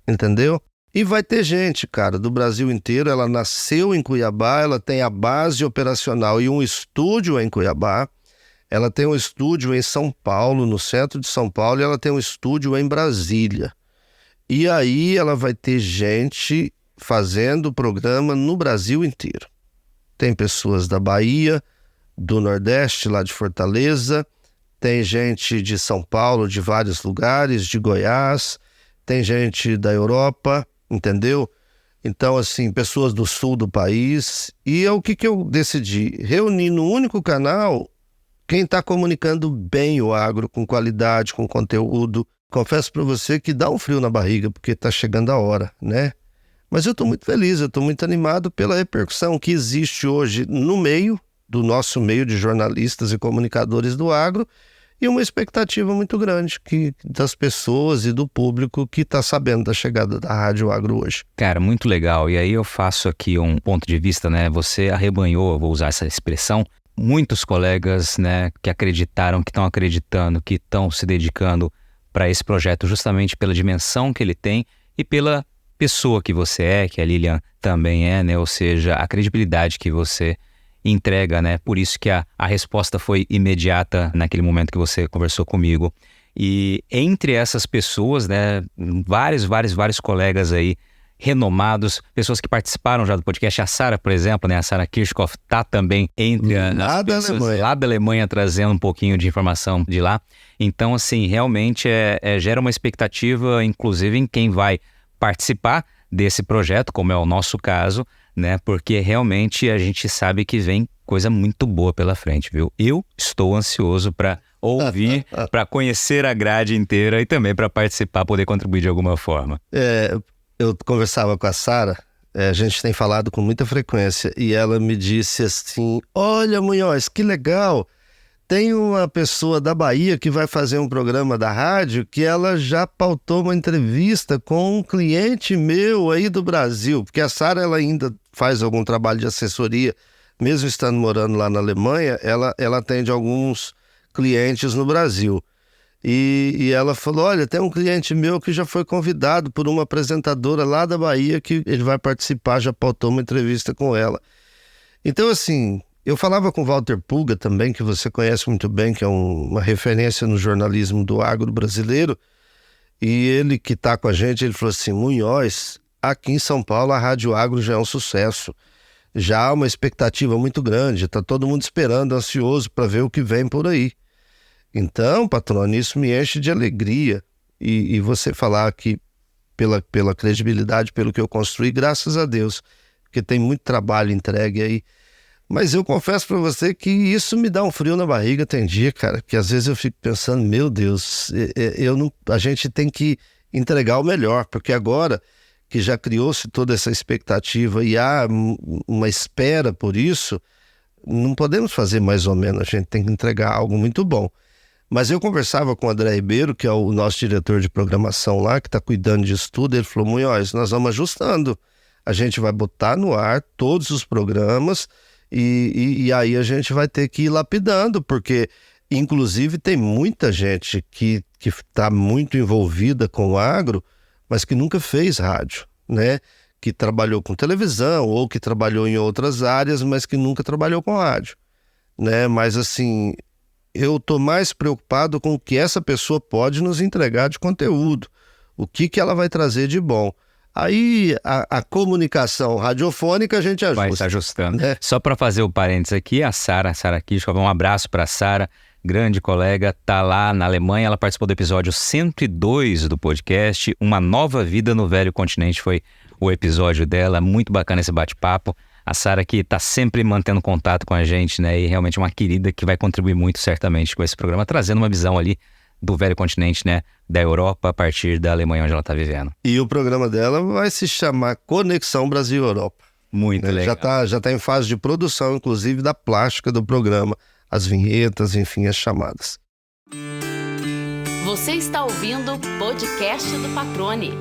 Entendeu? E vai ter gente, cara, do Brasil inteiro. Ela nasceu em Cuiabá, ela tem a base operacional e um estúdio em Cuiabá. Ela tem um estúdio em São Paulo, no centro de São Paulo, e ela tem um estúdio em Brasília. E aí ela vai ter gente fazendo programa no Brasil inteiro. Tem pessoas da Bahia, do Nordeste, lá de Fortaleza, tem gente de São Paulo, de vários lugares, de Goiás, tem gente da Europa, entendeu? Então, assim, pessoas do sul do país. E é o que eu decidi? Reunir no único canal quem está comunicando bem o agro, com qualidade, com conteúdo. Confesso para você que dá um frio na barriga, porque está chegando a hora, né? Mas eu estou muito feliz, eu estou muito animado pela repercussão que existe hoje no meio, do nosso meio de jornalistas e comunicadores do agro, e uma expectativa muito grande das pessoas e do público que está sabendo da chegada da Rádio Agro hoje.
Cara, muito legal. E aí eu faço aqui um ponto de vista, né? Você arrebanhou, vou usar essa expressão, muitos colegas, né, que acreditaram, que estão acreditando, que estão se dedicando para esse projeto justamente pela dimensão que ele tem e pela pessoa que você é, que a Lilian também é, né? Ou seja, a credibilidade que você entrega, né? Por isso que a resposta foi imediata naquele momento que você conversou comigo. E entre essas pessoas, né, vários colegas aí renomados, pessoas que participaram já do podcast. A Sara, por exemplo, né, a Sara Kirchhoff tá também entre as pessoas lá da Alemanha, trazendo um pouquinho de informação de lá. Então, assim, realmente gera uma expectativa, inclusive, em quem vai participar desse projeto, como é o nosso caso, né? Porque realmente a gente sabe que vem coisa muito boa pela frente, viu? Eu estou ansioso para ouvir, para conhecer a grade inteira e também para participar, poder contribuir de alguma forma.
Eu conversava com a Sara, a gente tem falado com muita frequência, e ela me disse assim: olha, Munhoz, que legal, tem uma pessoa da Bahia que vai fazer um programa da rádio que ela já pautou uma entrevista com um cliente meu aí do Brasil, porque a Sara, ela ainda faz algum trabalho de assessoria, mesmo estando morando lá na Alemanha, ela atende alguns clientes no Brasil. E ela falou: olha, tem um cliente meu que já foi convidado por uma apresentadora lá da Bahia que ele vai participar, já pautou uma entrevista com ela. Então, assim, eu falava com o Walter Pulga também, que você conhece muito bem, que é uma referência no jornalismo do agro brasileiro, e ele que está com a gente, ele falou assim: Munhoz, aqui em São Paulo a Rádio Agro já é um sucesso, já há uma expectativa muito grande, está todo mundo esperando, ansioso para ver o que vem por aí. Então, patrônio, isso me enche de alegria, e você falar que pela credibilidade, pelo que eu construí, graças a Deus, porque tem muito trabalho entregue aí. Mas eu confesso para você que isso me dá um frio na barriga, tem dia, cara, que às vezes eu fico pensando: meu Deus, a gente tem que entregar o melhor, porque agora que já criou-se toda essa expectativa e há uma espera por isso, não podemos fazer mais ou menos, a gente tem que entregar algo muito bom. Mas eu conversava com o André Ribeiro, que é o nosso diretor de programação lá, que está cuidando disso tudo. Ele falou: Munhoz, nós vamos ajustando. A gente vai botar no ar todos os programas e aí a gente vai ter que ir lapidando, porque inclusive tem muita gente que está muito envolvida com o agro, mas que nunca fez rádio, né? Que trabalhou com televisão ou que trabalhou em outras áreas, mas que nunca trabalhou com rádio, né? Mas assim, eu estou mais preocupado com o que essa pessoa pode nos entregar de conteúdo, o que ela vai trazer de bom. Aí a comunicação radiofônica a gente ajusta.
Vai se ajustando.
Né?
Só para fazer o parênteses aqui, a Sara Kirchhoff, um abraço para a Sara, grande colega, tá lá na Alemanha. Ela participou do episódio 102 do podcast, Uma Nova Vida no Velho Continente, foi o episódio dela. Muito bacana esse bate-papo. A Sara que está sempre mantendo contato com a gente, né? E realmente uma querida que vai contribuir muito certamente com esse programa, trazendo uma visão ali do velho continente, né? Da Europa a partir da Alemanha onde ela está vivendo.
E o programa dela vai se chamar Conexão Brasil-Europa.
Muito legal.
Já tá em fase de produção, inclusive, da plástica do programa, as vinhetas, enfim, as chamadas.
Você está ouvindo o podcast do Patrone.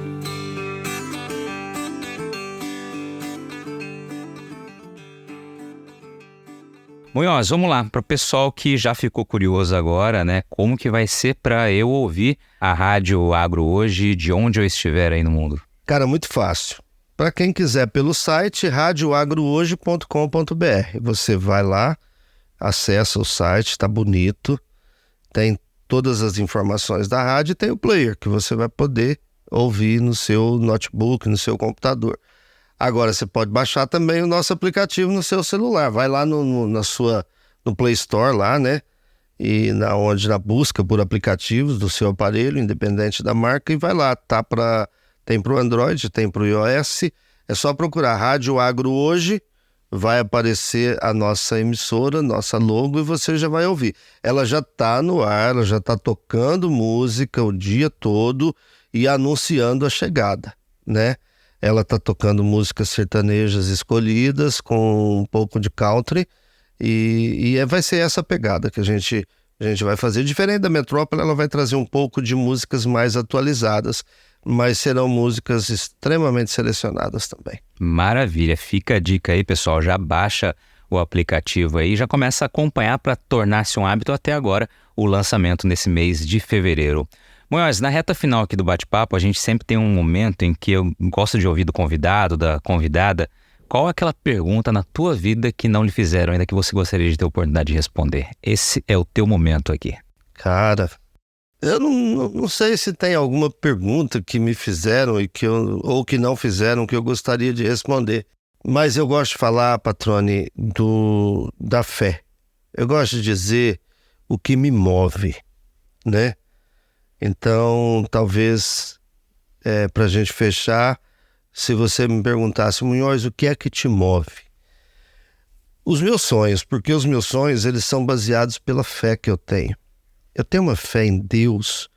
Munhoz, vamos lá, para o pessoal que já ficou curioso agora, né? Como que vai ser para eu ouvir a Rádio Agro hoje, de onde eu estiver aí no mundo?
Cara, muito fácil. Para quem quiser pelo site, radioagrohoje.com.br. Você vai lá, acessa o site, tá bonito, tem todas as informações da rádio e tem o player que você vai poder ouvir no seu notebook, no seu computador. Agora, você pode baixar também o nosso aplicativo no seu celular. Vai lá no Play Store, lá, né? e na busca por aplicativos do seu aparelho, independente da marca, e vai lá, tem para o Android, tem para o iOS, é só procurar Rádio Agro Hoje, vai aparecer a nossa emissora, nossa logo, e você já vai ouvir. Ela já está no ar, ela já está tocando música o dia todo e anunciando a chegada, né? Ela está tocando músicas sertanejas escolhidas com um pouco de country e vai ser essa pegada que a gente vai fazer. Diferente da Metrópole, ela vai trazer um pouco de músicas mais atualizadas, mas serão músicas extremamente selecionadas também.
Maravilha, fica a dica aí, pessoal, já baixa o aplicativo aí, já começa a acompanhar para tornar-se um hábito até agora o lançamento nesse mês de fevereiro. Munhoz, na reta final aqui do bate-papo, a gente sempre tem um momento em que eu gosto de ouvir do convidado, da convidada, qual é aquela pergunta na tua vida que não lhe fizeram ainda que você gostaria de ter a oportunidade de responder? Esse é o teu momento aqui.
Cara, eu não sei se tem alguma pergunta que me fizeram ou que não fizeram que eu gostaria de responder. Mas eu gosto de falar, Patrone, da fé. Eu gosto de dizer o que me move, né? Então, talvez, para a gente fechar, se você me perguntasse, Munhoz, o que é que te move? Os meus sonhos, porque os meus sonhos, eles são baseados pela fé que eu tenho. Eu tenho uma fé em Deus,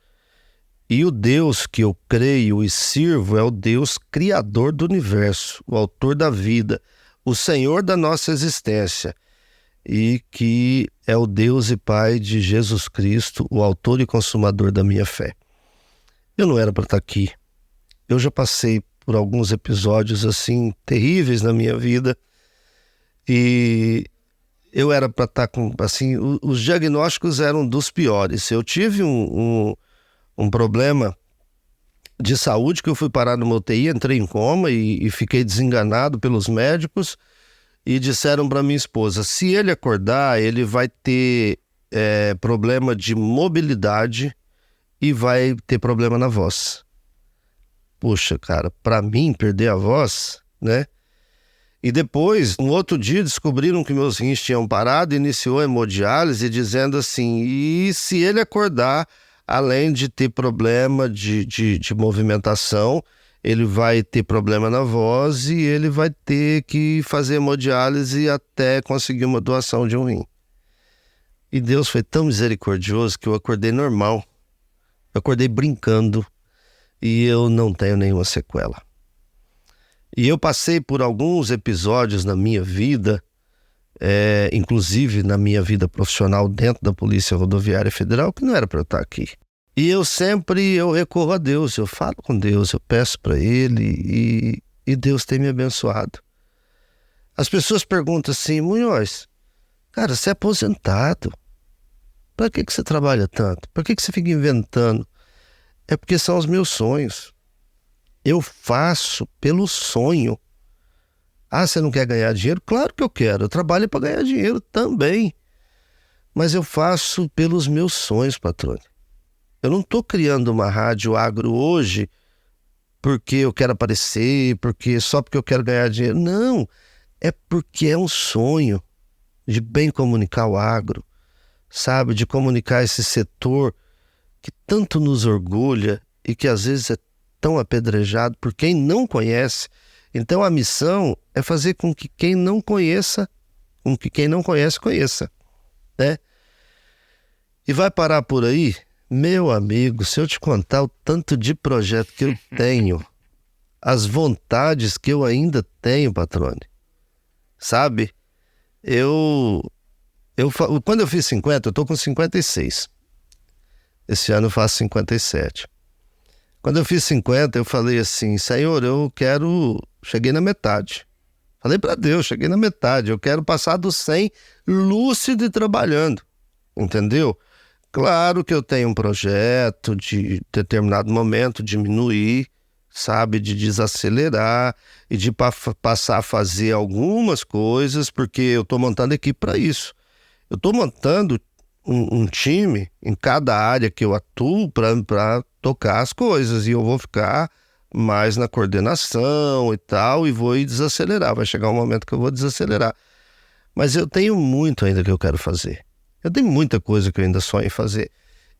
e o Deus que eu creio e sirvo é o Deus criador do universo, o autor da vida, o Senhor da nossa existência, e que é o Deus e Pai de Jesus Cristo, o autor e consumador da minha fé. Eu não era para estar aqui. Eu já passei por alguns episódios assim terríveis na minha vida, e eu era para estar com, assim, os diagnósticos eram dos piores. Eu tive um problema de saúde que eu fui parar numa UTI, entrei em coma e fiquei desenganado pelos médicos e disseram para minha esposa, se ele acordar, ele vai ter problema de mobilidade e vai ter problema na voz. Puxa, cara, para mim perder a voz, né? E depois, no outro dia, descobriram que meus rins tinham parado, iniciou a hemodiálise, dizendo assim, e se ele acordar, além de ter problema de movimentação, ele vai ter problema na voz e ele vai ter que fazer hemodiálise até conseguir uma doação de um rim. E Deus foi tão misericordioso que eu acordei normal. Eu acordei brincando e eu não tenho nenhuma sequela. E eu passei por alguns episódios na minha vida, inclusive na minha vida profissional dentro da Polícia Rodoviária Federal, que não era para eu estar aqui. E eu recorro a Deus, eu falo com Deus, eu peço para Ele e Deus tem me abençoado. As pessoas perguntam assim, Munhoz, cara, você é aposentado, para que você trabalha tanto? Para que você fica inventando? É porque são os meus sonhos. Eu faço pelo sonho. Ah, você não quer ganhar dinheiro? Claro que eu quero. Eu trabalho para ganhar dinheiro também. Mas eu faço pelos meus sonhos, patrone. Eu não estou criando uma rádio agro hoje porque eu quero aparecer, só porque eu quero ganhar dinheiro. Não, é porque é um sonho de bem comunicar o agro, sabe? De comunicar esse setor que tanto nos orgulha e que às vezes é tão apedrejado por quem não conhece. Então a missão é fazer com que quem não conhece, conheça, né? E vai parar por aí? Meu amigo, se eu te contar o tanto de projeto que eu tenho, as vontades que eu ainda tenho, patrone, sabe? Quando eu fiz 50, eu tô com 56. Esse ano eu faço 57. Quando eu fiz 50, eu falei assim, Senhor, cheguei na metade. Falei para Deus, cheguei na metade, eu quero passar dos 100 lúcido e trabalhando, entendeu? Claro que eu tenho um projeto de determinado momento diminuir, sabe, de desacelerar e de passar a fazer algumas coisas, porque eu estou montando equipe para isso. Eu estou montando um time em cada área que eu atuo para tocar as coisas, e eu vou ficar mais na coordenação e tal, e vou desacelerar. Vai chegar um momento que eu vou desacelerar. Mas eu tenho muito ainda que eu quero fazer. Eu tenho muita coisa que eu ainda sonho em fazer.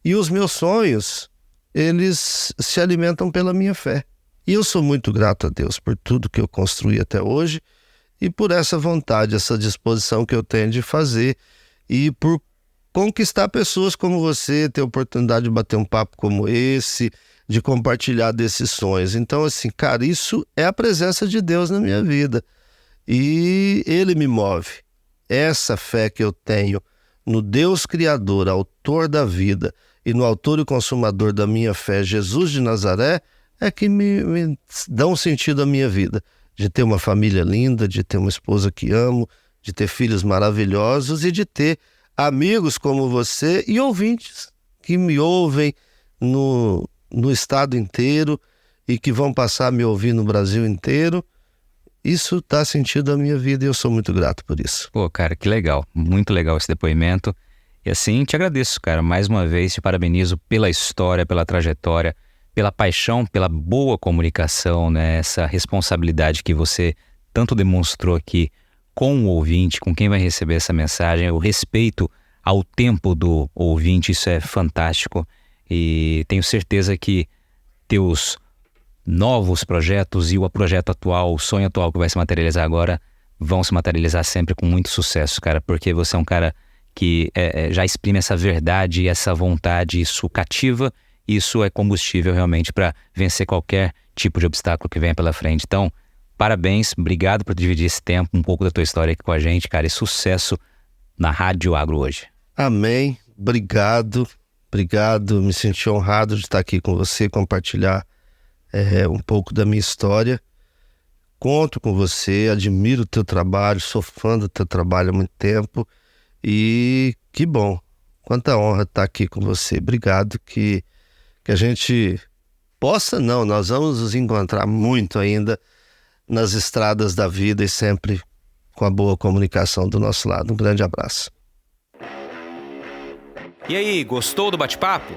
E os meus sonhos, eles se alimentam pela minha fé. E eu sou muito grato a Deus por tudo que eu construí até hoje e por essa vontade, essa disposição que eu tenho de fazer e por conquistar pessoas como você, ter a oportunidade de bater um papo como esse, de compartilhar desses sonhos. Então, assim, cara, isso é a presença de Deus na minha vida. E Ele me move. Essa fé que eu tenho no Deus Criador, autor da vida, e no autor e consumador da minha fé, Jesus de Nazaré, é que me dá um sentido à minha vida. De ter uma família linda, de ter uma esposa que amo, de ter filhos maravilhosos e de ter amigos como você e ouvintes que me ouvem no estado inteiro e que vão passar a me ouvir no Brasil inteiro. Isso dá sentido à minha vida e eu sou muito grato por isso.
Pô, cara, que legal. Muito legal esse depoimento. E assim, te agradeço, cara. Mais uma vez, te parabenizo pela história, pela trajetória, pela paixão, pela boa comunicação, né? Essa responsabilidade que você tanto demonstrou aqui com o ouvinte, com quem vai receber essa mensagem, o respeito ao tempo do ouvinte, isso é fantástico. E tenho certeza que teus novos projetos e o projeto atual, o sonho atual que vai se materializar agora, vão se materializar sempre com muito sucesso, cara, porque você é um cara que já exprime essa verdade e essa vontade, isso cativa, isso é combustível realmente para vencer qualquer tipo de obstáculo que venha pela frente. Então, parabéns, obrigado por dividir esse tempo, um pouco da tua história aqui com a gente, cara, e sucesso na Rádio Agro hoje.
Amém, obrigado, me senti honrado de estar aqui com você, compartilhar um pouco da minha história. Conto com você, admiro o teu trabalho, sou fã do teu trabalho há muito tempo e que bom, quanta honra estar aqui com você. Obrigado, que a gente nós vamos nos encontrar muito ainda nas estradas da vida e sempre com a boa comunicação do nosso lado. Um grande abraço.
E aí, gostou do bate-papo?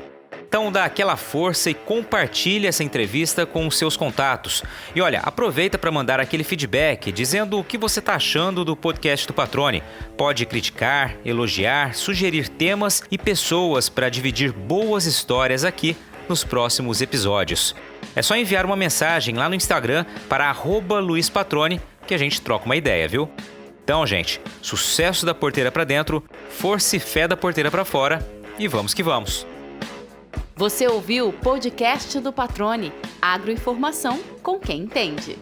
Então dá aquela força e compartilha essa entrevista com os seus contatos. E olha, aproveita para mandar aquele feedback dizendo o que você está achando do podcast do Patrone. Pode criticar, elogiar, sugerir temas e pessoas para dividir boas histórias aqui nos próximos episódios. É só enviar uma mensagem lá no Instagram para @LuizPatrone que a gente troca uma ideia, viu? Então, gente, sucesso da porteira para dentro, força e fé da porteira para fora e vamos que vamos!
Você ouviu o podcast do Patrone, agroinformação com quem entende.